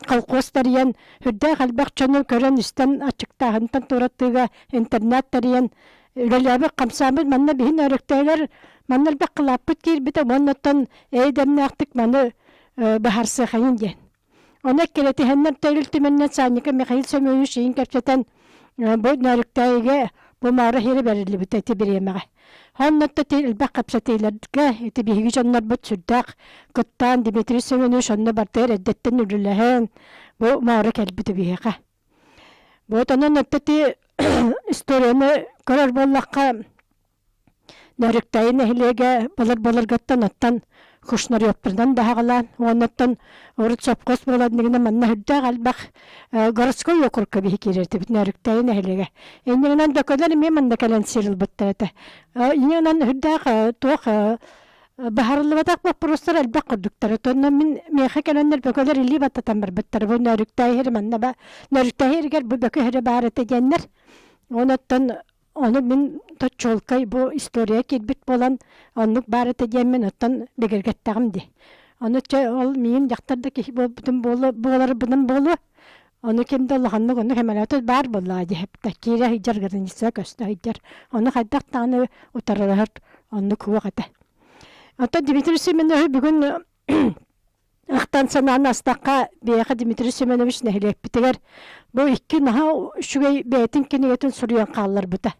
[SPEAKER 5] kalkostariyen hüdde kalbak çanı kören üstten açıkta hıntan turattığı internet tariyen ülelebe kamsamız manna bihin nörükteyler manna bir kılapıt gir bir de manattan eydemne aktık manna baharsı kayın gen. Ona keleti hennem teyilti menden sanyika Mikhail Semyonovic'in gerçekten bu nörükteyge bu mağra heri verildi biteti bir yemeğe. Hannatta teyil bak kapsateylerge eti bihigi canlar but sürdük. Kuttan Dmitri Semyonovic onunla bartay reddetten ürülehen bu mağra kelbiti bihege. Bu tanan ötteti istoryanı karar bollakka nörükteyin ehlege balır gattan attan kuşnar yopturdan daha kalan, ondan orut sopkos boladığında manna hüdde kalbak gorosko yokur kabi hikirerdi bit nörükteyin ehlege. İnneğinden döküler mi manna kalan siril bittete. İnneğinden hüdde toq baharlı batak bak prostar elbak kurdukları. Tondan min meha kalanlar döküler illi battatan bir bittar. Bu nörükteyin manna ba nörükteyin gel bu dökü heri baharete genler. Онаттан оны мен точолкай бу история кирбит болан оннук бары тедеммен оттан бегергеттагым ди. Оны ол миим жактарда ки бүтүн болар бунун болу. Оны кемде Аллаханны оны хемелаты бар болла ди хепте кире хижар гырынса көстө хижар. Оны хайдак таны утаралар оны кугата. Ата Дмитрий Семенович бүгүн Ахтан санан астакка бияка Дмитрий Семенович нехилек битигер. Бу икки наха шугай бетин кинегетин сурян каллар бута.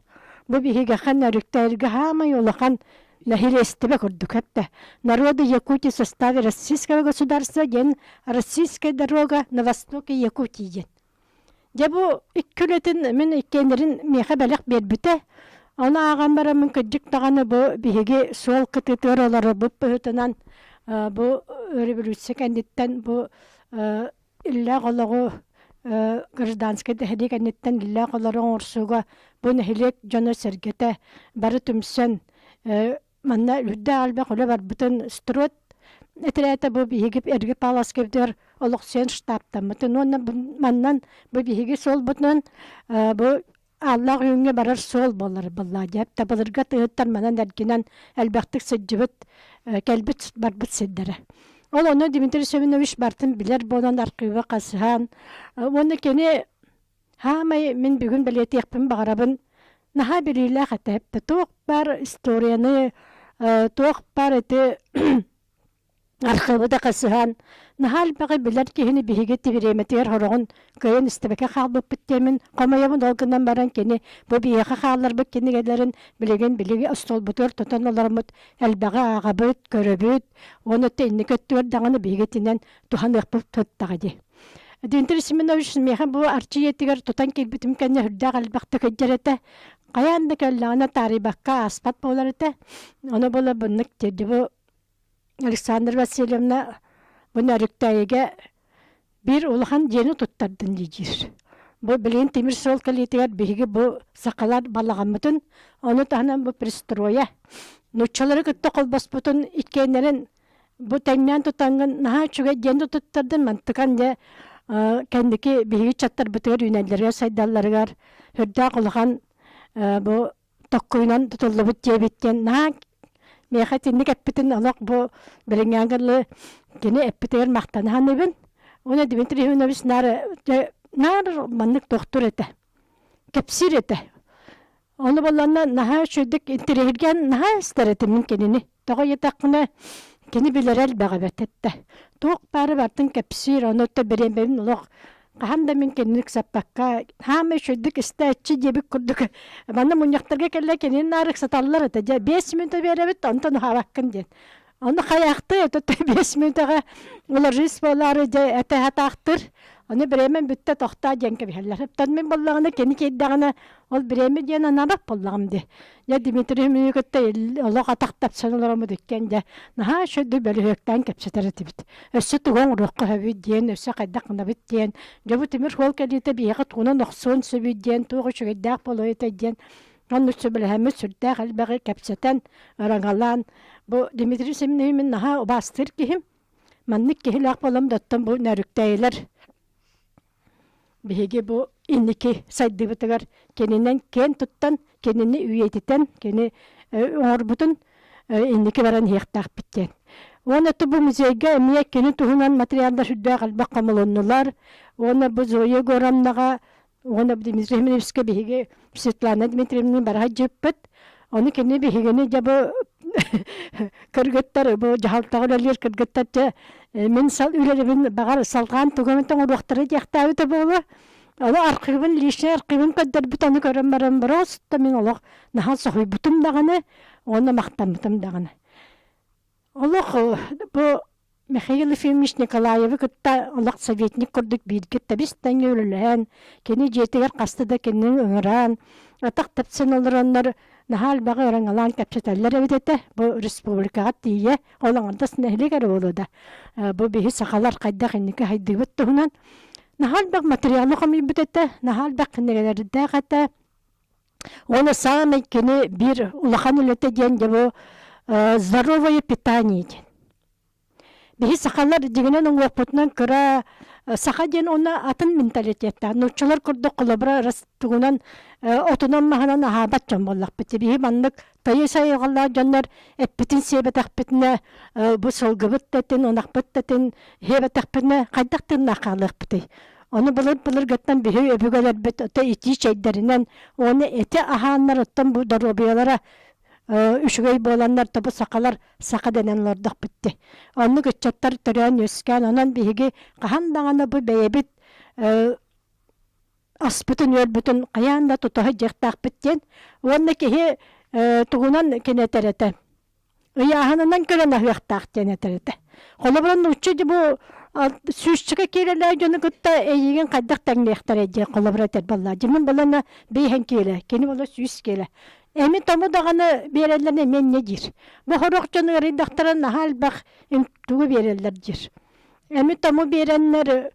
[SPEAKER 5] Бу биһиге хан нарыктайга хама йолахан нахилестебе көрдүк хепте. Народы Якутии в составе российского государства ген российская дорога на востоке Якутии ген. Жабу иккүлетин мен иккенерин меха балак бербите. Ана агам бара мен кыджык таганы бу биһиге сол кытытыр олары бу пөтөнан бу революция кандиттан бу илля гологу гражданский дехди кандиттан илля голорон орсуга бу нехилек жана сергете бары түмсен манна үлдә алба холы бар бүтән строт этрәтә бу биһиге эрге паласкевдер олоксен штабта мытын маннан бу биһиге сол бүтән бу Аллах юңге барар сол болар булла дип табылырга тыттар манан дәргенән әлбәттек сәҗҗибет кәлбит барбыт сәддәре. Ол оны Дмитрий Семенович бартын билер болан аркыга касыхан. Оны кене хамай мен бүгүн белетекпин багарабын. Наха билилә хәтәп ток бар историяны ток бар эте аркыга касыхан. Нахал бага билер кихини биһиге тибиреметер хорогон кыйын истебеке халбып биттемин комаябын долгынан баран кени бу бияка халлар бу кенигелерин билеген билеги остол бутөр тотан олармыт элбага агабыт көрөбүт оны тенни көттөр даганы биһигетинен тухан якпып тоттага ди. Дмитрий Семенович меха бу арчиетигер тотан келбитим кенне хүрдө албакта көжөрөтө каянда келлана тарибакка аспат боларыты оны бола буннык деди бу Александр Васильевна bu narıktayıga bir ulhan jeni tuttardın diyir. Bu bilen temir sol kaliteler bihi bu sakalar balağamıtın onu tahnan bu pristroya. Nuçaları kıtta kolbas butun ikkenlerin bu temyan tutangın naha çuga jeni tuttardın mantıkan ya kendiki bihi çattar bıtır yönellerine saydallarıgar hürda kulhan bu tokkuyla tutuldu bütçe bitten naha meyhatinlik epitin alak bu bilingangarlı gene epiter maqtanhan ben. Ona Dmitri Ivанович nar manlık doktor ete. Kepsir ete. Onu ballanna naha şöydük intirehirgen naha isterete mümkenini. Toğa yetakına gene bilerel bağabet ette. Toğuk bari bartın kepsir onu da beremberin olaq. Qahan da mümkenlik sappakka. Hame şöydük isteetçi jebik kurduk. Bana munyaktarga kelle kenin narık satallar ete. 5 minute berebet ondan havakkın den. Onu kayaktı, ötütü 5 minut'a olar rispoları ete hataktır. Onu biremen bütte tohta jenke biherler. Hepten min bollağına keni keddağına ol bireme jena narap bollağım de. Ya Dimitri Münükütte ola ataktap sanılarımı dökken de. Naha şöydü beli hökten kepsetere tibit. Össü tuğun ruhku höbü diyen, össü kaydakına bit diyen. Jabu timir hol kelite biyağı tuğuna noxsun söbü diyen, tuğu şöydağ polo ete diyen. Onu söbülhemi sürdağ elbağ kepseten öğrengalan. Bu Dimitri Semenovich'in naha bastır kihim. Mannik kihilak bolam dattan bu narıktaylar. Bihigi bu inniki saydı bıtıgar. Keninen ken tuttan, kenini üyetiten, keni orbutun inniki varan hiyaktak bitten. Ona tu bu müzeyge emiye keni tuhunan materyalda şüddağ alba kamalonlular. Ona bu zoya goramnaga, ona bu Dimitri Semenovich'e bihigi Svetlana Dmitrievna'nın baraha jöppet. Onu keni bihigini jabı kırgıttar bu jahaltağılar kırgıttar men sal ülerin bagar salgan tugamtan uruqtары jaqtabı bolu ala arqibin lişne arqibin kadar butanı görünmәрем бирос та мен олaq naha sohi butum dağını onu maqtanmıtım dağını олaq bu Mikhail Efimович Nikolayevi kıtta olaq sovetnik kurduk birgit de biz tenge ölülen keni jetiger qastıda kenin öğren ataq tapsın olranlar nahal bağı öğrengalan kapsateller evdete bu respublikaga diye olağında sinehliger oluda bu bihi sakalar qaydaq inniki haydı bittuhunan nahal bağı materialı qamı bitete nahal bağı negelerde qata onu sağ keni bir ulaqan ülete diyen de bu здоровое питание Bihi sakalar diginen oңуоппутунан кыра сака ден она атын менталитетта. Нуччалар курдук кылыбыра растугунан отунан маханан ахабат жон боллак бити. Биhi маннык тайы сайыгалла жоннар эппитин себетахпитине бу солгыбыт тетин, онакбыт тетин хебетахпитине кайдактын накалык бити. Onu bulur gittan bihi öbügeler bit öte iti şeyderinden onu ete ahanlar ötten bu darobiyalara üşügey bolanlar tabu sakalar saka denenlordak bitti. Onu gıçattar tören yüsken onan bihigi kahan dağına bu beyebit aspıtın yölbütün kayanda tutağı jektak bitten. Onu kehi tuğunan kineterete. Iyahanından kölen ahıyaktak deneterete. Kolabıran uçucu bu Süsçüge kireler jonu gıtta eyigen kaddak tanglekhtar edje kolabratör balla. Jimin balana beyhen kele, keni bala süs kele. Emi tomu dağını berellerine men ne jir. Bu horok jonu redaktaran hal bak tuğu bereller jir. Emi tomu berenler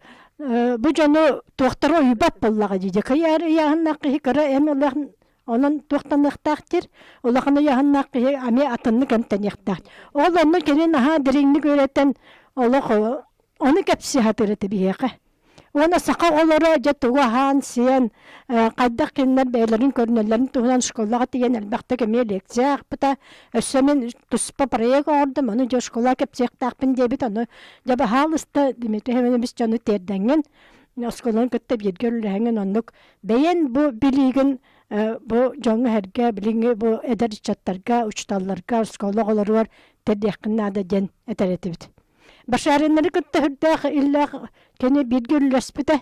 [SPEAKER 5] bu jonu tohtara uybat ballaga jije. Kayar yağınna qihikara emi Allah'ın onun tohtanıqtaqtir. Allah'ın yağınna qihi ami atınны kantanıqtaq. Ol onu kene naha diringni öğreten Allah onu kapsi hatırıtı bir yaka. Ona saka olara jatuğahan siyen kaddak kinler beylerin körnelerin tuğunan şkollağa tiyen elbaqta kemeye lekcaq bita össemin tuspa paraya ordum onu jo şkolla kapsiq taqpin debit onu jaba halista Dimitri hemen biz jonu terdengen şkollan kötte bir görülhengen onluk beyen bu biligin bu jongu herge bilingi bu eder çattarga uçtallarga şkolla oları var terdiyakınna da jen eteretibit. Başarınları kıtta hürdağ illa kene bir gülleşpide.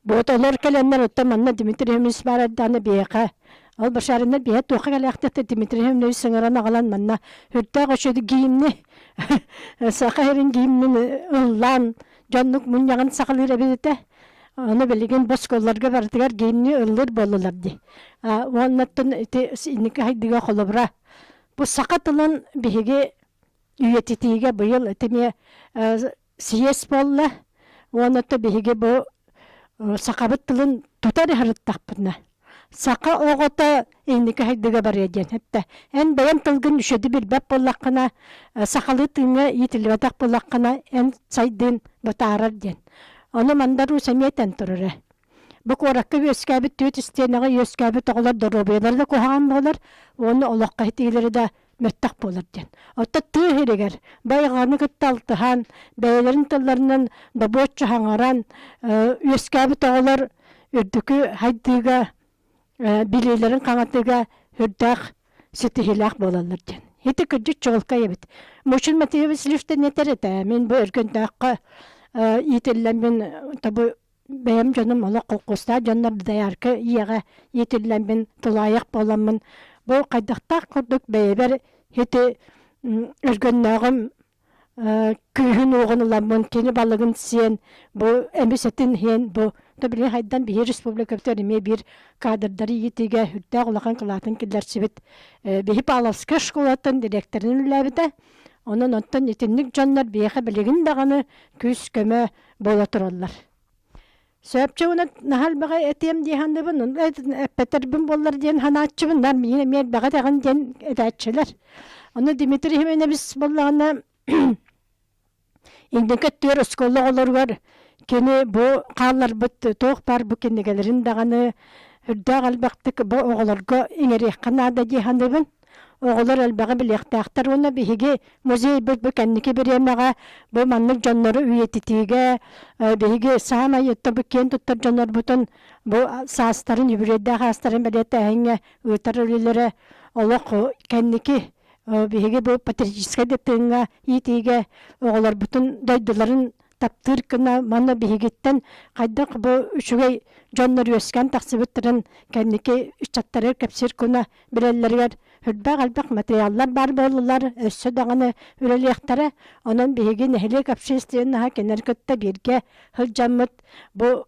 [SPEAKER 5] Bu otolar kalemler otamanna Dimitri Hemnis baradana biyaka. Al başarınlar biye toqa galaqtı Dimitri Hemnis sınırana qalan manna hürdağ oşudu giyimni. Saqahirin giyimini ıllan jonnuk munyağın saqalıra bedete. Onu bilgin boskollarga bardıgar giyimni ılır bollardı. Onnattın inika haydiga qolabra. Bu saqatılan bihige üyetitiğe bu yıl etimiye siyes bolla. Onu da bihige bu sakabıttılın tutarı harıttaq buna. Saka oğota indiki haydiga var edin. Hatta en bayan tılgın düşedi bir bap bollaqına sakalı tığına yitilvataq bollaqına en saydın batarar den. Onu mandaru semiyeten turur. Bu korakka yöskabit tüyt isteyenağa yöskabit oğlar dorobiyalar da kohan bolar. Onu olaqqa hitileri de möttaq bolar den. Otta tığ heriger. Bayğarını kıttaltıhan, beylerin tıllarının da boğutçu hangaran, yöskabit oğlar ürdükü haydiga, bililerin kanatıga hürdaq sitihilaq bolarlar den. Hiti kırcı çoğulka yebit. Moşun matiyabis lifte neter ete. Men bu örgündaqqa yitillen ben tabi beyam canım ola qoqusta canlar dayarkı iyaga yitillen ben tulayaq bolamın. Bu qaydaqtaq kurduk beyber hiti örgündağım köyün oğunulamın keni balığın siyen bu emisetin hen bu tabi haydan bir respublika töreme bir kadırları yitige hüddağ olaqan kılatın killer sibit bihip alavska şkolatın direktörünün ülabide onun ondan yetinlik canlar biyaqa biligin dağını küs köme bola turallar. Söpçe ona nahal baga etiyem dihandı bunun. Peterbin bollar diyen hanatçı bunlar. Yine mer baga dağın diyen edatçılar. Onu Dimitri Hemene biz bollağına indikat diyor skolla olur var. Keni bu qallar bitti. Toğ bar bu kendegelerin dağını hürdağ albaqtık bu oğularga inerih kanada dihandı bun. Oğullar elbağı bileqtaqtar ona bihigi muzey bu kendiki bir yemeğe bu manlık canları üyetitiğe bihigi sağma yutta bu kent tuttar canlar butun bu saastarın yübürede haastarın belette henge ıtar ölülere oğluk kendiki bihigi bu patrijiske dettiğine yitiğe oğullar butun daydıların taptır kına manna bihigitten qaydak bu üçügey canlar üyesken taksibittirin kendiki üçattarı kapsir kına birellerger hürdağ albaq materiallar bar bollar össü dağını üreliyaktara onun bihigi nehli kapşı isteyen naha kenerkutta birge hılcamıt bu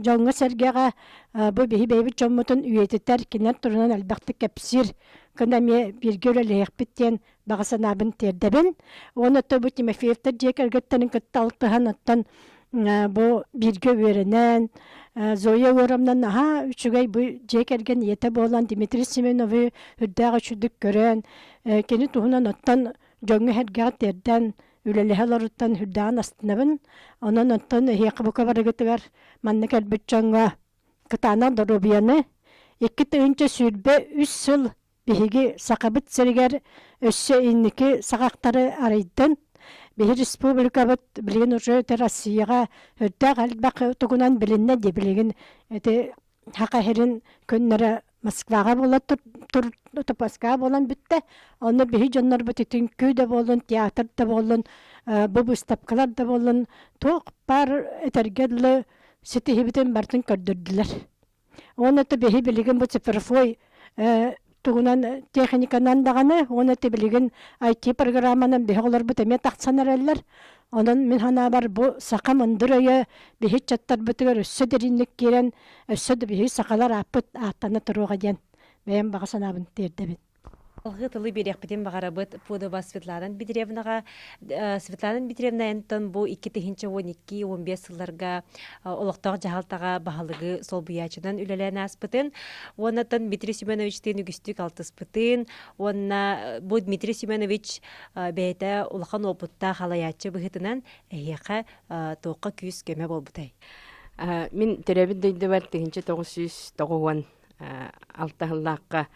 [SPEAKER 5] jonga sergeğa bu bihi beybi jommutun üyetiter kener turunan albaqtı kapsir kına me birge üreliyak bitten bağısan abin terdebin onu da bu timefiyefter jekar gıttanın kıtta altıhan attan bu birge verenen Zoya oramdan aha üçügey bu jekergen yete bolan Dimitri Simenov'u hüddağ çüdük gören keni tuhunan attan жоңы хәргәт тердән үлелеһелоруттан хүддаан астынабын, онон оттон хиякы бука барыгытыгар манны кәлбит жоңга кытана доробияны, икки тыгынча сүрбе 3 сыл биһиги сакабыт сэригэр өссө инники сагактары арайдын, биһи республикабыт билигин уже это Россияга өддәк албак тугунан билинне де билигин эти хакахерин көннәре Москвага була тур Топаска болан бүтте. Оны биһи жоннор бүтүн күйдө болун, театрда болун, бу выставкалар да болун, ток бар этергелле сетихибитен бартын көрдүрдүлөр. Оны да биһи билигин бу цифровой тугунан техниканан даганы, оны да билигин IT программанан биһи олар бу теме тахсанараллар. Онон мен хана бар бу сака мындырыя биһи чаттар бүтүгөр өссө деринник керен, өссө да биһи сакалар апыт аттаны туруга ден. Бәйәм бағасанабын тердебін.
[SPEAKER 1] Алғы тылы берекпеден бағарабыт Пудова Светлана Дмитриевнаға. Светлана Дмитриевна әнтон бұл 2012-15 сылларға олықтағы жағалтаға бағалығы сол бұячыдан үлелән аспытын. Онатын Дмитрий Семеновичтен үгістік алтыспытын. Онна бұл Дмитрий Семенович бәйті олыққан опытта қалаятчы бұғытынан әйеқа тоққа күйіс көме бол бұтай.
[SPEAKER 7] Мен төрәбіт дөйді бар 1990 алтahыллаққа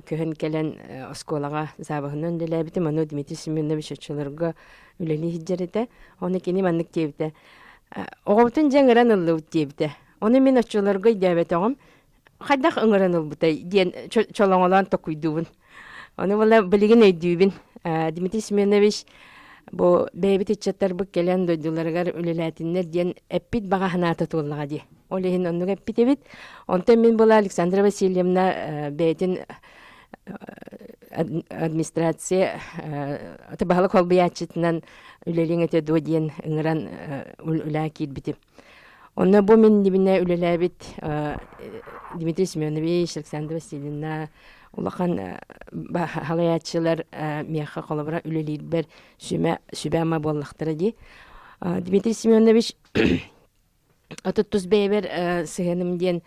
[SPEAKER 7] көһін кәлін осколаға забығынан дөләбітім, оны Дмитрий Семенович өтшілерге үлелі хиджереді, оны кені маннық дейбді. Оғабытын жаңыран ұлы дейбді. Оны мен өтшілерге дейбет оғым, қайдақ ұңыран ұл бұтай, дейін чолоңалан тоқуйдуын. Оны бұла білігін өйдуйбін. Дмитрий Семенович бұл бәйбіт етчаттар бұл кәлін дойдуларығар үлеләтінлер дейін әппит баға ханаты туылыға дей. Олеген оннуга питебит. Онтан мен була Александра Васильевна бәйтін администрация табағылы қолбиятчытынан үлелең өте додиен ұңыран үлі кейт бітіп. Онна бұл мен дебіне үлелі бит Дмитрий Семенович, Александра Васильевна улақан халаятчылар мияққа қолыбыра үлелейді бір сүбәма боллақтары де. Дмитрий Семенович Отутус бейбер сыгынымден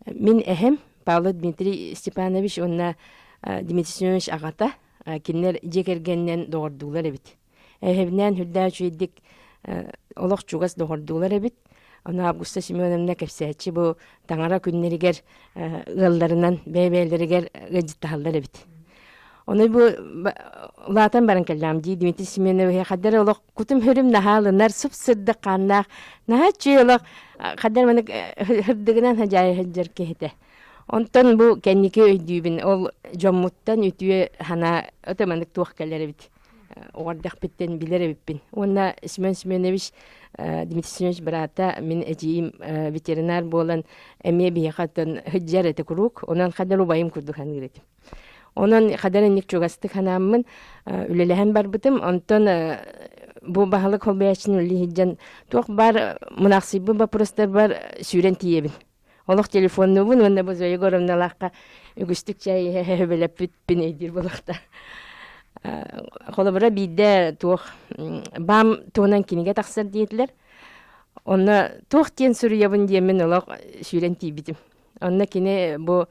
[SPEAKER 7] мен әхем Павло Дмитрий Степанович онна Дмитрий Семенович ағата кеннер жекергеннен доғырдулар әбіт. Әхемнен хүлдә жүйдік олық чугас доғырдулар әбіт. Оны Августа Семеновна кәпсәтші бұл таңара күннерігер ғылларынан бәйбәйлерігер ғыджыттағылар әбіт. Оны бұл улатан баран кәлләм дей Дмитрий Семенович қадар олық күтім хүрім нахалынар сұп-сырды қаннақ нахат жүй олық қадар мәнік хүрдігінен хажайы хыджар кехеті. Онтан бұл кәнеке өйдүйбін ол жоммуттан үтіе хана өте мәнік туақ кәлері біт. Оғардақ біттен білер әбіппін. Онна Семенович Дмитрий Семенович барата мен әжейім ветеринар болан әме бейқатын хыджар әті күрук, онан қадар ұбайым күрдіған керетім. Onun kadarınlık çoğastık hanımın ülelehen var bıdım. Ondan bu bahalık olbayasının ülehicen çok var münasibı var prostar var süren tiyebin. Oluk telefonu bun onda bu zoyu gorumda laqqa ügüstük çayı böyle pütpün eydir bulukta. Kolabıra bide tuğ bam tuğunan kinige taqsar deydiler. Ona tuğ tiyen sürüyabın diyemin oluk süren tiyebidim. Ona kine bu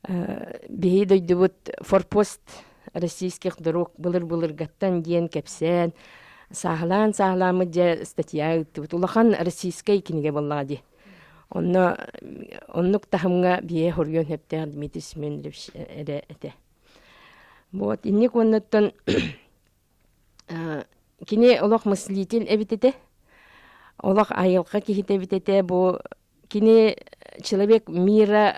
[SPEAKER 7] биһи дойдубут форпост российских дорог былыр гаттан диен кепсен сахлан же статья улахан российской киниге боллага ди. Оннук тахымга бие хоргон хептер Дмитрий Семенович эте. Вот инник оннуттан кине олох мыслитель эбитете. Олох айылка кихите битете бу кине человек мира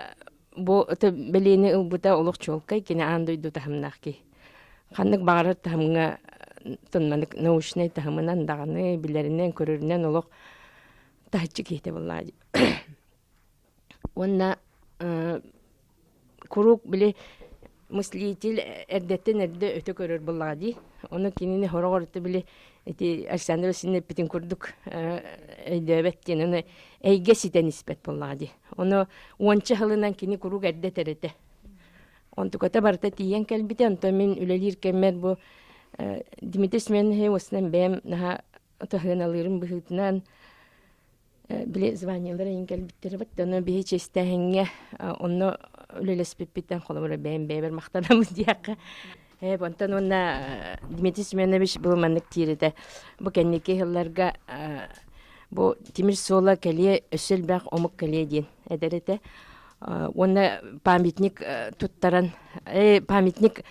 [SPEAKER 7] Бу это белене улбута олук чолкай кине андойду тахымнахки. Ханнык багарар тахымга тонманык научный тахымынан даганы билеринен көрөрүнөн олук тахчы кейте боллади. Онна курук биле мыслитель эрдеттен эрде өтө көрөр боллади. Оны кинини хорогорты биле эти Александр Васильевич питин курдук эйдебеттен оны эйге ситен испет боллади. Оны 10 хылынан кини курук эрде терете. Онтуката барта тиен келбите онто мен үлелир кемер бу Дмитрий Семенович оснан бем наха отохлен алырым быхытынан биле званиялар ингелбиттер бат оны бихи честахенге оны үлелеспеппиттен холомора бем бебер мактанамыз диякка Онтан онна Дмитрий Семенович бұл маннык тирете. Бу кеннеке хылларга бу Тимир Сола келе өсөл бак омук келе ден эдерете. Онна памятник туттаран, памятник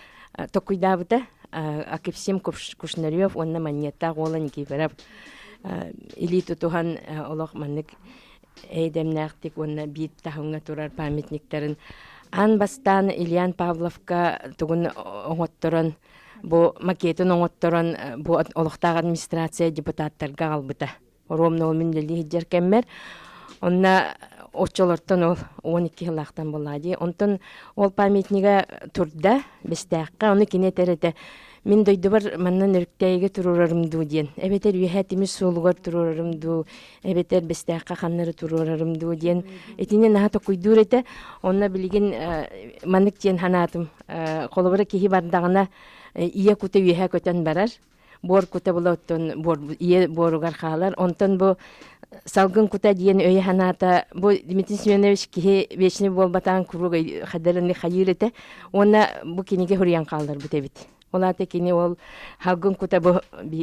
[SPEAKER 7] токуйдабыта Акипсим Кушнарев, онна маньята голан киберап или тутухан олох маннык эйдемнактик онна бит тахунга турар памятниктерин ан бастан Ильян Павловка тугун оңотторон бу макетин оңотторон бу олохтаг администрация депутаттарга албыта. Ромна ол миндели хиджеркеммер. Онна очолортон ол 12 жылақтан болады. Онтон ол памятнига турда бестеаққа оны кинетерете. Мен дойду бар маннан өріктәйге турурарымду ден. Эбетер үйәтіміз солуғар турурарымду, эбетер бестеаққа қаннары турурарымду ден. Этіне наға тоқуйдур еті, онна білген маннык ден ханатым. Қолыбыры кехи бардағына ие күті үйә көтен барар. Бор күті бұла оттон ие боругар қалар. Онтон бұл салгын күті дейін өйе ханата, бұл Дмитрий Семенович кехи вечні бол батан күруға қадарыны қайыр еті. Онна бұл кенеге хүриян қалар бұт әбіт. Олаты кені ол халгын күті бұл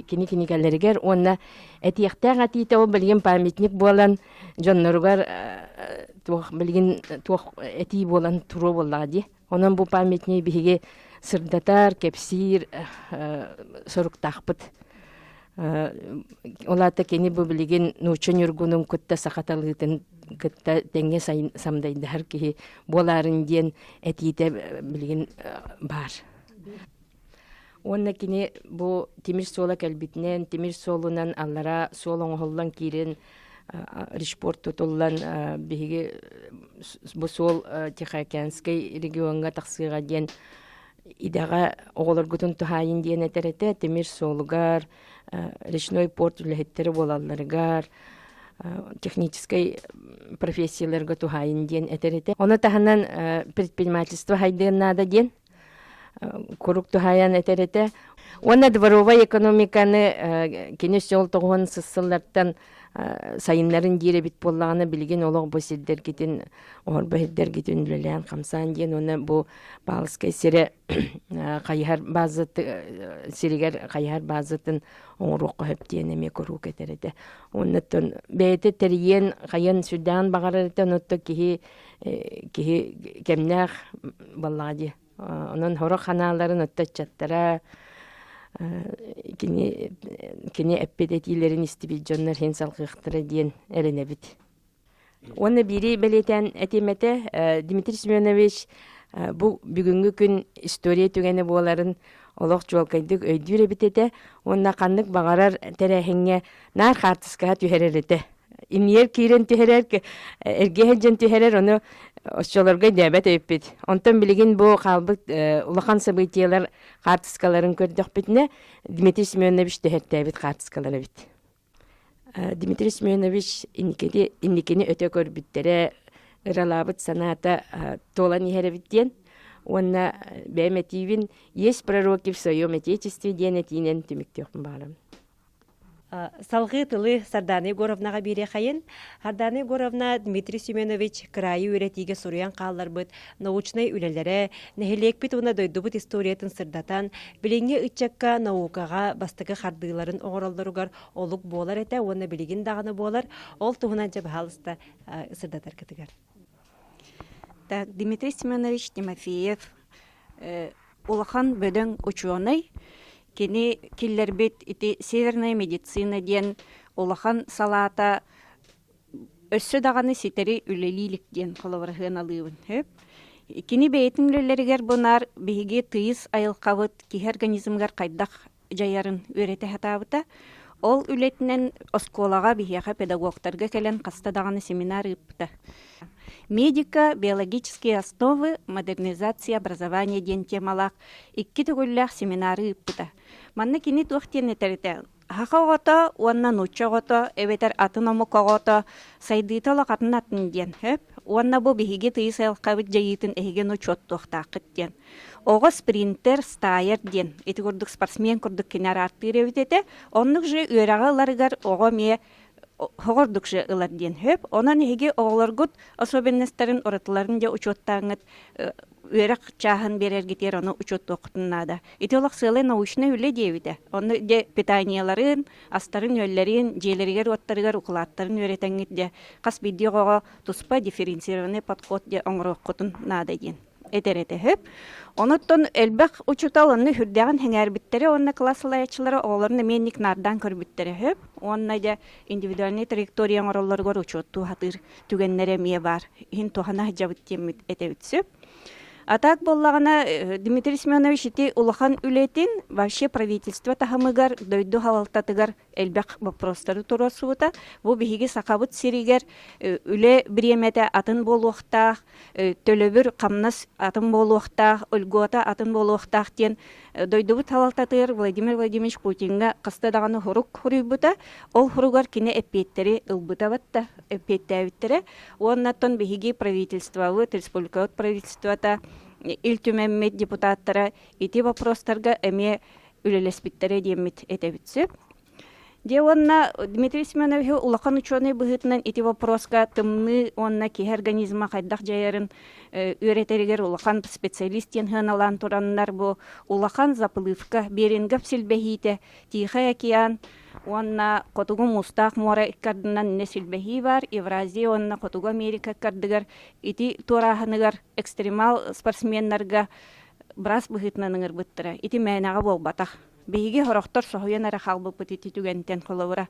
[SPEAKER 7] кені кәлергер. Онна әтияқтан атиеті ол білген памятник болан, жоннарығар білген әтей болан тұру болады. Онан бұл памятник біге сырдатар, кепсир, соруктақпыт. Олаты кені бұл білген нучын үргінің күтті сақаталығытын күтті дәңе самдайды әр кеге боларын ден әтейді білген бар. Онна кені бұл Темир Сола кәлбітінен, Темир Солынан аллара сол оңғылдан кейрен решпорт тұтылан бігі бұл сол Тихоокеанский регионға тақсыға ден идаға оғылар күтін тұхайын ден әтереті Темир Солугар, речной порт үліхеттері болаларығар, технической профессияларға тұхайын ден әтереті. Оны тағынан предпринимательство хайдығынада ден, курук тухаян этерете. Онна дворовая экономиканы кенеш жол тоғын сыссылардан сайынларын дире бит боллағаны білген олық бұл селдер кетен, орбайдер кетен үлелен қамсан ден, оны бұл балыскай сире қайхар базыты, сирегер қайхар базытын оңыруққа хөптен еме көрук етереді. Оннаттан бәйті тәріен қайын сүрдан бағарарыты, оннатты кехи кемнәқ баллади. Onun horo kanalların ötteçattara kini epidetilerin istibijonlar hen salqıqtıra diyen erenebit. Onu biri beleten etimete Dmitry Semyonovich bu bugünkü gün istoriya tügeni boların олох жолкайдык өйдүр битете, онна каннык багарар терехинге нар хартыска түһеререте. Имьер кирен түһерер, эргехен түһерер, оны Осчолорга дебет өйппит. Онтон билигин бу калбык улахан событиялар картыскаларын көрдөх битне Дмитрий Семенович төһөртөбүт картыскалары бит. Дмитрий Семенович инникени өтө көрбүттере ыралабыт саната толан ихеребиттен. Онна бәметивин есть пророки в своем отечестве денетинен түмүктөкүн барам.
[SPEAKER 1] Салғы тылы Сарданы Егоровнаға бере қайын. Сарданы Егоровна Дмитрий Семенович крайы өретиге соруян қалар бұд, научный үлелері, нәхелек бит оны дойды бұд историятын сырдатан, біліңе үтчакка наукаға бастығы қардығыларын оңыралдыруғар олық болар әті, оны білігін дағыны болар, ол тұғынан жабы халыста сырдатар кітігер.
[SPEAKER 8] Дмитрий Семенович Тимофеев, улахан бөдің ученый, кені киллербет ити северная медицина ден улахан салата өссө даганы ситери үлелилик ден коловаргын алыбын. Кені бейтин үлелеригер бунар биге тыйыс айылкабыт ки организмгар кайдак жаярын өрете хатабыта. Ол үлетинен осколага бихяха педагогтарга келен каста даганы семинар ыпта. Медика, биологические основы, модернизация образования ден темалак, икки түгүллях семинары ыппыта. Манна кини туахтен этерите. Хақағыта, уанна нучағыта, эветер атын омукағыта, сайдыйтала қатын атын ден. Уанна бу бихиге тыйыс айылқабыт жайытын эхиген учет туахтақыт ден. Оға спринтер, стайер ден. Эти күрдік спортсмен күрдік кенар арттыр эветете, оннық же үйрағы ларыгар оға ме хоғырдық же ылар ден. Онан эхиге оғыларгут особенностарын оратыларын же учеттаңыт үерек чаһын берер гитер оны учет тоқтуннада. Ити олақ сылы научны үле дейбіде. Оны де питанияларын, астарын өллерин, желерігер оттарыгар укулаттарын өретенгит де қас бидди оға туспа дифференцированный подход де оңыроқ құтын нада дейін. Этерете хөп. Оныттон элбек учутал онны хүрдәгән хәңәрбиттәре, онны класслаячылары оларны менник нардан көрбиттәре хөп. Онны да индивидуальный траектория оролларга учутту хатыр түгеннәре мие бар. Хин тохана жабыт темит этебитсеп. Атак боллагана Дмитрий Семенович ити улахан үлетин вообще правительство тахамыгар дойду халалтатыгар элбек вопростары турасута. Бу биһиги сакабыт сиригер үле биремете атын болуктах, төлөбүр камнас атын болуктах, өлгота атын болуктах тен дойду халалтатыр Владимир Владимирович Путинга кыстадаганы хурук хурубута. Ол хуругар кине эппеттери ылбытабатта эппеттебиттере. Оннаттан биһиги правительство, республикалык правительствота илтүмәммет депутаттара ити вопростарга эме үлелеспиттере диемит этебитсеп. Де онна Дмитрий Семенович улахан ученый быһытынан ити вопроска тымны онна ки организма кайдак жайарын үйрәтергер улахан специалистен хыналан тураннар бу улахан заплывка берингап силбехите Тихий океан онна котугу мустак море иккардынан не силбехи бар Евразия онна котугу Америка кардыгар ити турахыныгар экстремал спортсменнарга брас быһытнаныңыр быттыра ити мәнага болбатах Биһиги хорохтор соһуян ара халбыппыт ити түгентен кылыбыра.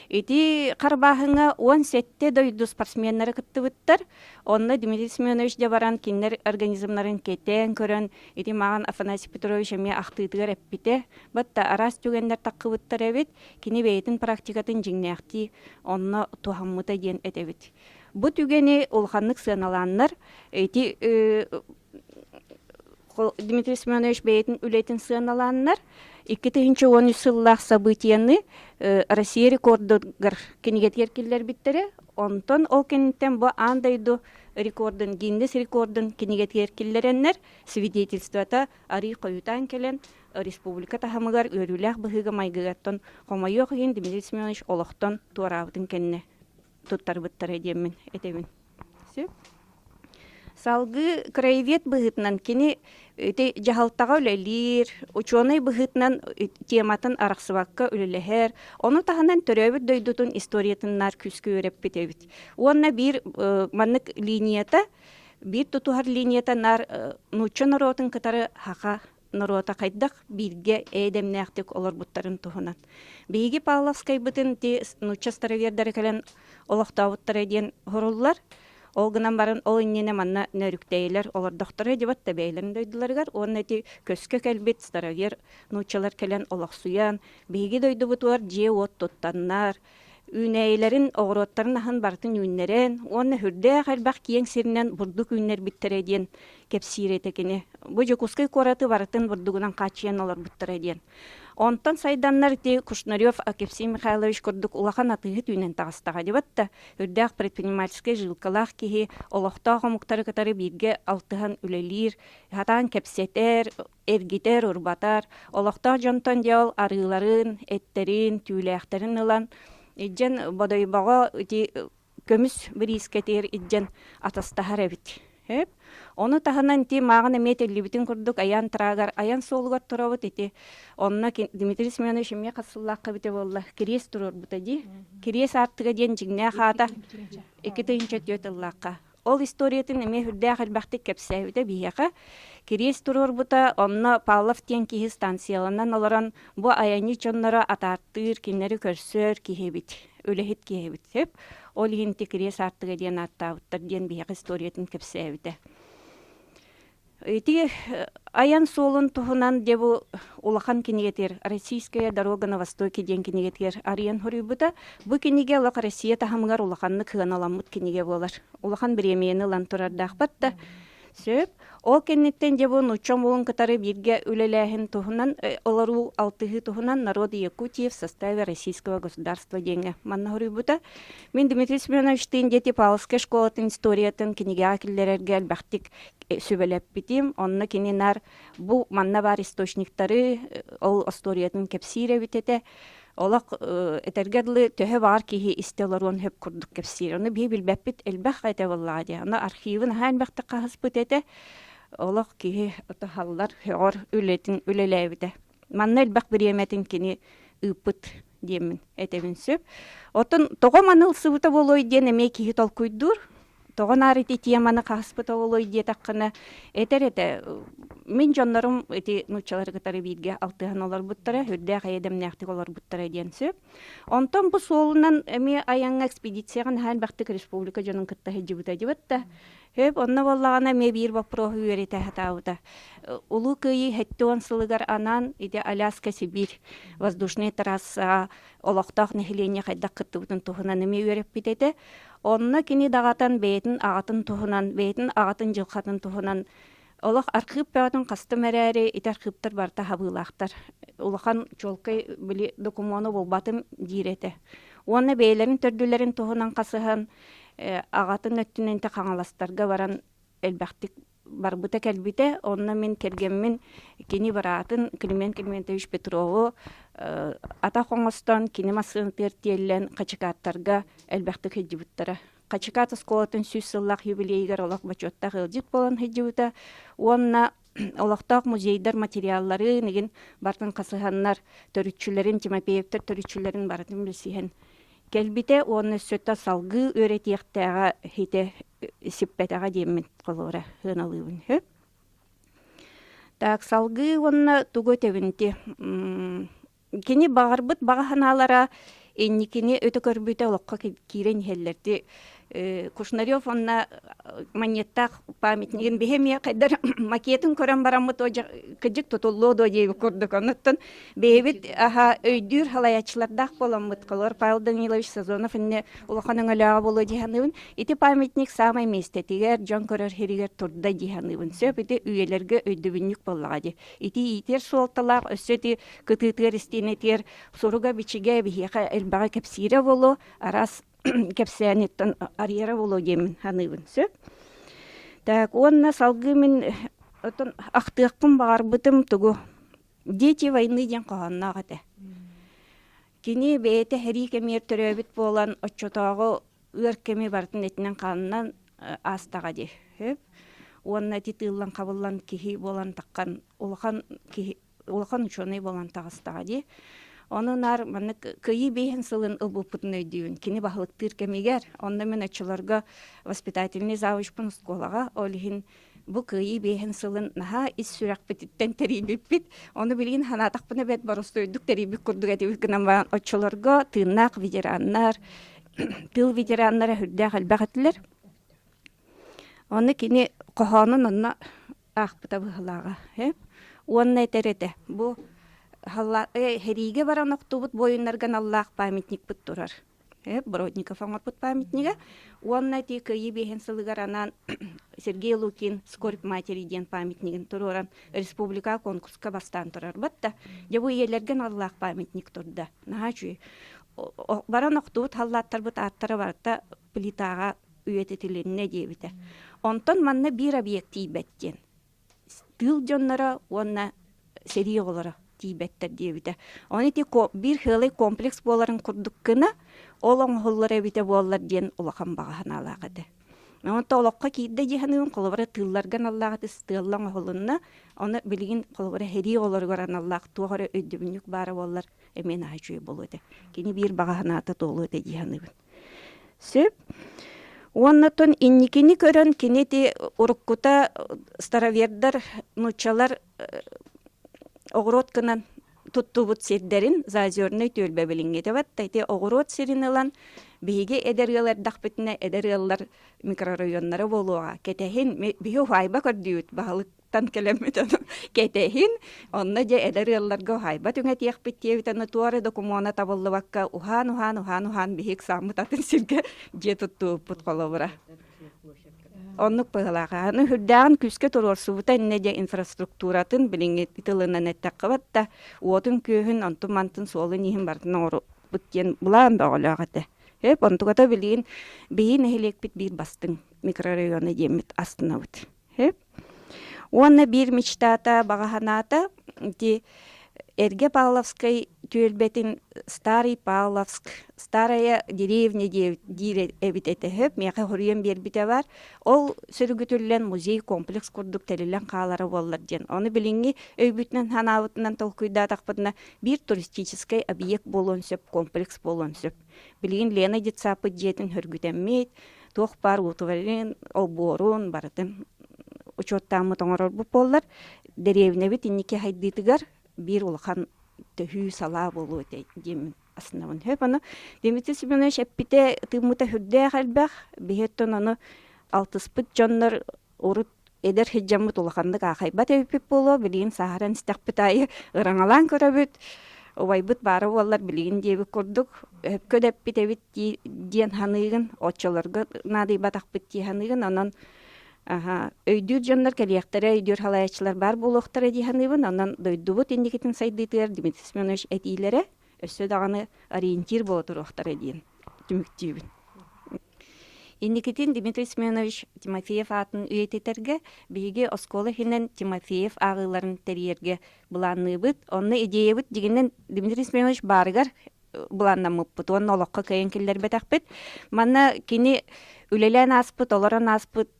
[SPEAKER 8] Ити карбаһыңа 17 дойду спортсменнары кыттыбыттар. Онна Дмитрий Семенович де баран киннер организмнарын кетен көрөн. Ити маған Афанасий Петрович эме ахтыытыгар эппите. Батта арас түгендер таккыбыттар эбит. Кини бейтин практикатын жиңнэхти онна тухаммыта диен этебит. Бу түгени улханнык сыналаннар. Ити Дмитрий Семенович бейтин үлетин сыналаннар. 2010 сыллах событияны Россия рекордыгар кенигетер киллер биттере. Онтон ол кенттен бу андайду рекордын, Гиннес рекордын кенигетер киллереннер свидетельствота ари коютан келен республика тахамыгар өрүлэх быһыга майгыгаттан хомайох ген Дмитрий Семенович олохтон туарабытын кенне туттар быттар едемин этемин. Салгы краевед быһытынан кини эти жахалтага үлелир, ученый быһытынан тематын араксыбакка үлелехер, оны таханан төрөбүт дойдутун историятыннар күскө өреп битебит. Онна бир маннык линията, бир тутухар линията нар нучча наротын кытары хака нарота кайдак бирге эдемнэхтик олар буттарын тухунан. Биги Павловскай бытын ти нучча старовердары келен олохтабыттары диен хоруллар. Олгынан барын ол иннене манна нөрүктейлер, олар доктора дебатта бейлерин дойдуларгар, он эти көскө келбет старовер нучалар келен олақсуян, бейги дойду бутуар же от тоттаннар, үнейлерин оғыроттарын ахын бартын үннерен, оны хүрдэ қалбақ киен сиринен бурдук үннер биттере диен кепсиретекене. Бу жокускай кораты бартын бурдугунан качиян олар биттер диен. Онтан сайданнар те Кушнарев Акепсий Михайлович курдук улахан атыгы түйнен тағыстаға дебатта, үрдәқ предпринимательский жылқалақ кеге олақтағы мұқтары катары бирге алтыған үлелер, хатан кепсетер, эргитер, урбатар, олақтақ жонтан деол арыларын, эттерин, түйләқтерін ылан, иджен бодойбаға көміс бір искетер иджен атастахар әбіт. Оны таханан ти маған эмет элибитин курдук аян трагар, аян солугар туробут ити. Онна Дмитрий Семенович эме касыллакка бите болла. Кирес турор бутади. Кирес артыга ден жигне хата. Экитинче төтыллакка. Ол историятын эме хүрдэ халбахтык кепсәбите бияка. Кирес турор бута онна Павлов тен киһи станцияланан олоран бу аяни чоннара атартыр кинери көрсөр киһибит. Өлехит киһибит хеп. Ол хинти кирес артыга ден аттабыттар ден бияка историятын кепсәбите. Эти аян солын тухунан дебу улахан кинегетер Российская дорога на востоке ден кинегетер ариян хорюбута. Бу кинеге лак Россия тахамгар улаханны кыганаламмыт кинеге болар. Улахан биремени лан турардахпатта. Сөп, ол кеннеттен дебу нучом болын кытары бирге үлеләхин тухунан, олару алтыгы тухунан народы Якутии в составе российского государства деньги. Манна хорюбута. Мен Дмитрий Семенович тен дети Павловская школатын историятын кинеге акиллерерге әлбәхтик сөбелеп битим. Онны киненар бу манна бар источниктары ол историятын кепсире битете. Олақ этергерлы төһө бар киһи истеларон хөп курдук кепсире. Оны бии билбәппит элбәх кайта боллади. Аны архивын хан бәхтә кахыс битете. олох киһи халлар хөгөр үлетин үлеләбите. Манна элбак биреметин кини ыппыт диемин этебин сөп. Отон тога маныл сыбыта болой диен эме киһи толкуйдур. Тогон арити теманы каспыта болой дие таккына этерете. Мен жоннорум эти нучалар гытары бирге алтыхан олар буттара, хүрдэ кайдам нахтык олар буттара диен сөп. Онтон бу солунан эме аяңга экспедицияған хан бактык республика жонун кытта хеджибыта дибатта. Хеп онна боллагана ме бир вопросу үйрете хатаута. Улу кыйы хеттуан сылыгар анан иде Аляска, Сибирь воздушный трасса олоқтақ нехилене хайдак кыттыбытын тухунан эме үйреп битете. Онна кини дагатан бейтин агатын тухунан, бейтин агатын жылкатын тухунан олох архив пятын кастым әрәре итер хыптар барта хабылақтар. Улахан чолкай били документу болбатым дирете. Онна бейлерин төрдүлерин тухунан касыхан агатын өттүненте каңаластарга баран элбактик барбыта келбите. Онна мен кергеммин кини баратын Климент Климентович Петрову ата коңостон кини масын тертиеллен качыкаттарга элбактик хеджибуттара. Качыкат сколатын сүз сыллах юбилейгер олақ бачотта хылжит болан хеджибута. Онна олақтақ музейдар материаллары неген бартын касыханнар төрүчүлерин Тимопеевтер төрүчүлерин бартын билсиһен. Келбите онны сөтта салгы өретиектәгә хите сиппетәгә диемин кылыра хыналыбын. Так салгы онна тугы тебинти. Кини багарбыт багаханалара энникини өтө көрбүтө олокко кирен хеллерди. Кушнарев онна монеттах памятниген бехемия кайдар макетін көрөн барамыт ожа кыжык тутуллоо до дейби курдук. Онуттан бейбит аха өйдүр халаячылардах боламыт кылар. Павел Данилович Сазонов инне улаханын алага боло диханыбын. Ити памятник самай месте тигер жон көрөр херигер турда диханыбын. Сөп ити үйелерге өйдөбүннүк боллагади. Ити итер суолталар өссөти кытытыр истинетер суруга бичиге бихека элбага кепсире боло арас кепсәнеттен арьера боло демин ханыбын сөп. Так, онна салгы мен ақтықпын бағарбытым тугу. Дети войны ден қоғаннағады. Кені бейті хәрі кемер түрөбіт болан отчотағы өр кеме бартын етінен қанынан астағады. Онна титылан қабылан кехи болан таққан, улахан ученый болан тағыстағады. Onun manı kıyı beyhin sılın ılbuputun ödüyün. Kini bahılıktır kemiger. Onda men açılarga vaspitательный завучпын skolaga. Olihin bu kıyı beyhin sılın naha is sürak petitten teribip bit. Onu bilgin hanataqpını bet barostoyduk teribip kurduk etibik gınan bayan açılarga tırnak veteranlar, tıl veteranlara hürdağ albağıtlar. Onu kini qohanın onna ağpıta bıhılaga. Onu eterete. Bu Хериге баран октубут бойыннарган Аллах памятник бут турар. Бродников аңар бут памятнига. Уанна ти кыйы бехен сылыгар анан Сергей Лукин скорбь матери ден памятнигин туруран республика конкурска бастан турар. Батта жабу елерген Аллах памятник турда. Нахачу баран октубут халлаттар бут аттара барта плитага үйететиленне дебите. Онтон манна бир объекти беттен. Тыл жоннара уанна серия олара тибеттер диебите. Оны ти бир хылы комплекс боларын курдук кына, олон холлар эбите боллар диен улахан багахан алагады. Онта олокка кийде диханын колбара тылларган аллагаты стыллан холунна, оны билигин колбара хери олар горан аллах тугары өддөбүнүк бары боллар эмен ачуй болуды. Кини бир багаханата толуды диханын. Сөп Оннотон инникини көрөн кинети уруккута старовердар нучалар огороткынан туттубут сердерин заозерный төлбе билингете баттайты огород сиринелан биге эдергелер дахпетине эдергелер микрорайоннары болуга кетехин биху хайба көрдүт баалыктан келемметен кетехин онна же эдергелерге хайба түңе тиякпеттиебитен туары документа табыллыбакка ухан бихик самытатын сирге же туттубут колобура Оннук пыгалаға. Аны хүрдәғын күске турорсубута иннеде инфраструктуратын билиңет итылынан әттәққабатта, уотын күйін онтумантын солы нихин бартын ору бүттен бұлаан бағылағады. Онтуғата билиин бейін әхелек бит бир бастың микрорайоны демет астына бұд. Онна бир мечтата бағаханата, Эрге Павловской тюльбетин Старый Павловск, Старая деревня дире эбит этехеп, меха хурьем бербите бар. Ол сөргүтүллен музей комплекс курдук телилен каалары боллар ден. Оны билинги өйбүтнен ханабытынан толкуйда тақпытына бир туристический объект болон сөп, комплекс болон сөп. Билигин Лена детсапы диетин хөргүтеммейт, тох бар утуварин, оборун барытын учоттамы тоңорор бу боллар. Деревня бит инники хайдытыгар бир улахан төһүү сала болуу дем аснабын хөп аны Дмитрий Семенович эппите тымыта хүрдэ халбах бихеттон аны алтыспыт жоннор урут эдер хиджаммыт улахандык ахайбат эпип боло билигин сахаран стакпытайы ыраңалан көрөбүт обайбыт бары боллар билигин деби курдук көдөппит эбит диен ханыгын очолорго надый батакпыт ди ханыгын анан өйдүр жоннор келияктере өйдүр халаячылар бар болуктар диханыбын анан дойдубут индикетин сайдытыр Дмитрий Семенович этилере өссө даганы ориентир боло туруктар диен түмүктүүбүн. Индикетин Дмитрий Семенович Тимофеев атын үйететерге биги оскола хинен Тимофеев агыларын терьерге буланыбыт, онны идеябыт дегенен Дмитрий Семенович барыгар буланнамыппыт, онны олокко кайын келлер бетакпыт. Манна кини үлелен аспыт, олоран аспыт,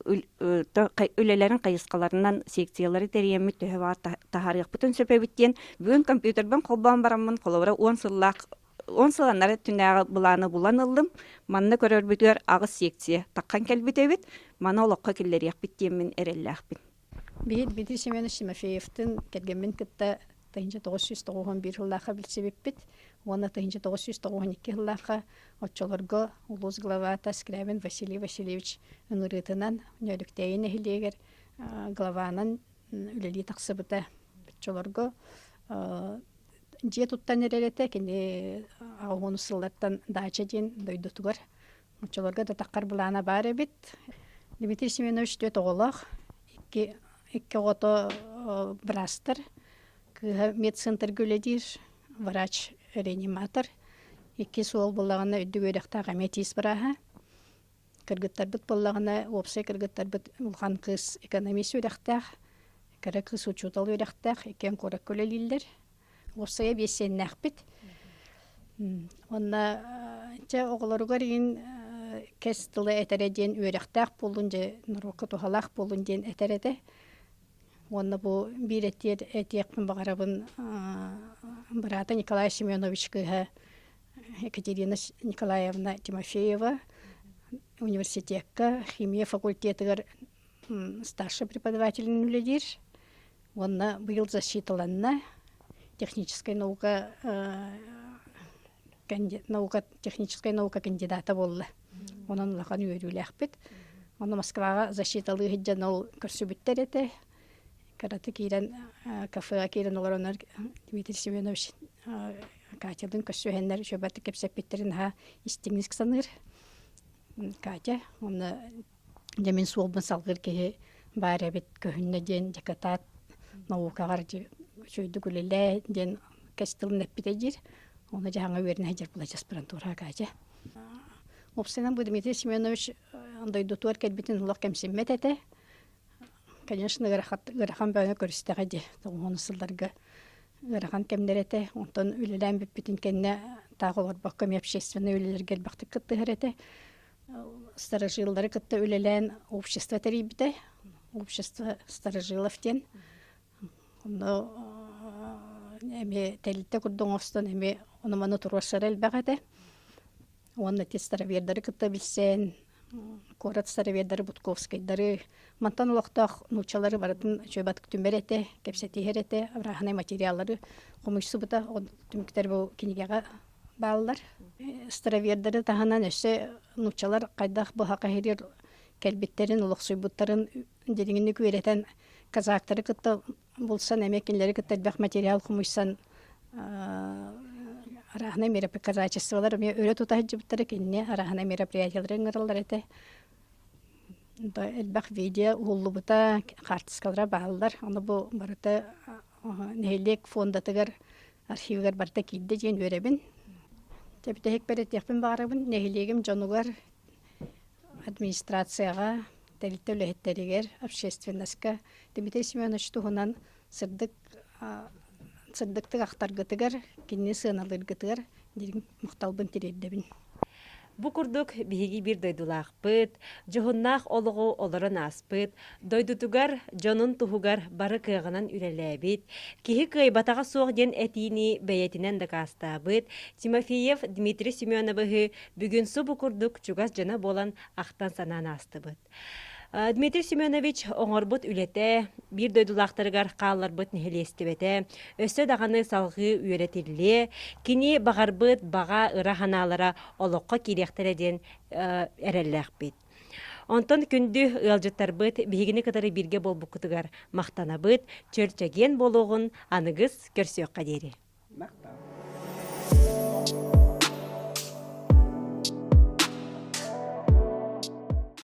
[SPEAKER 8] үлелерин кайыскаларынан секциялары терьеммит төһөба тахарыгпытын сөпөбүттен бүгүн компьютербен колбан бараммын, колобара 10 сыланнары түнәгы буланы булан ылдым. Манна көрөрбүтөр агыс секция таккан келбитебит, мана олокко келлер яқпиттемин эреллахпин.
[SPEAKER 5] Бейт Дмитрий Семенович Тимофеевтин келгенмен кытта 1991 жыллаха билсебиппит. Оны 1992 жыллаха отчолорго улус главата Скрябин Василий Васильевич ынырытынан нөлүктейин эхилегер главанын үлели таксыбыта отчолорго же туттан эрелете кини агону сыллаттан дача ден дойдутугар отчолорго да таккар булана бар эбит. Дмитрий Семенович төт оголох икки гото брастер медцентр гүледир врач реаниматор икки суол боллагана өйдүгөрөктагы метис бараха кыргыттарбыт боллагана опсай кыргыттарбыт улхан кыз экономист үрактак кара кыз учутал үрактак экен корак көлелилдер опсая бесеннахпит онна че оголоругар ин кестылы этереден үрактак болун же нурукка тухалак болун ден этереде. Онна бу биретер этиякпын багарабын брата Николай Семенович кыха Екатерина Николаевна Тимофеева университетка химия факультетыгар старший преподаватель үледир. Онна быйыл засчиталанна техническая наука техническая наука кандидата болла. Онан лахан үйрүлэхпит. Онна Москвага засчиталы хиджан ол көрсүбүттер эте. Караты кирен кафега кирен олоронор Дмитрий Семенович Катядын көсөһеннер шөбәт кепсепиттерин ха истиңнис саныр. Катя оны демен суолбын салгыр ке бар бит көһүннө ден декатат наукагар жөйдү гүлеле ден кестилин эппитежир. Оны жаңа верне хажар була аспирантура Катя. Опсенен бу Дмитрий Семенович андай дотуар келбитин улак кемсеммет эте. Конечно, грахан бәне көрістіға де, тоғын сылдарга грахан кемдерете, онтон үлелән бітпітін кенне тағылар баққым общественный үлелер келбақты кітті ғырете. Старожилдары кітті үлелән общество теребіде, общество старожилов ден. Оны әме тәлітті күрдің остан әме оныманы тұрғасыр әлбәғады. Оны те старовердары кітті білсен, Корат староведары Бутковскайдары мантан улактах нучалары баратын чөбат күтүмберете, кепсетихерете, абраханай материаллары комуйсубута түмүктер бу кинигага баалар. Староведары таханан өсө нучалар кайдах бу хакахирер келбиттерин улуксуйбуттарын дереңини күретен казактары кытта булсан эмекинлери кыттарбак материал комуйсан арахана мероприятиялар мен өрө тутажыбыттары кенне арахана мероприятиялар ыңыралар эте. Да элбах видео уллубута картискалара баалар. Аны бу барыта нелек фондатыгар архивгар барта кидде жен өребин. Тебите хек беретекпин барабын нелегим жонугар администрацияга телите үлеттеригер общественностька Дмитрий Семенович тухунан сырдык сырдыктык актаргытыгар кинне сыналыргытыгар дирин макталбын тирердебин.
[SPEAKER 1] Бу курдук биһиги бир дойдулаахпыт, жоһуннаах олоҕу олорон ааспыт, дойдутугар дьонун туһугар бары кыаҕынан үрэлээбит, киһи кыайбатаҕа суох диэн этиини бэйэтинэн да каастаабыт, Тимофеев Дмитрий Семеновыһы бүгүн су бу курдук чугас дьона болан ахтан санаан аастыбыт. Дмитрий Семенович оҥорбут үлете, бир дойдулаахтарыгар хаалларбыт нихилиэстибете, өссө дағаны салғы үйретилле, кини бағарбыт баға ыра ханалара олоққа кириэхтереден эреллэхбит. Онтон күндү ылжыттарбыт биһигини кытары бирге болбуккутугар мактанабыт, чөлчөген болугун аныгыс көрсөкка дери.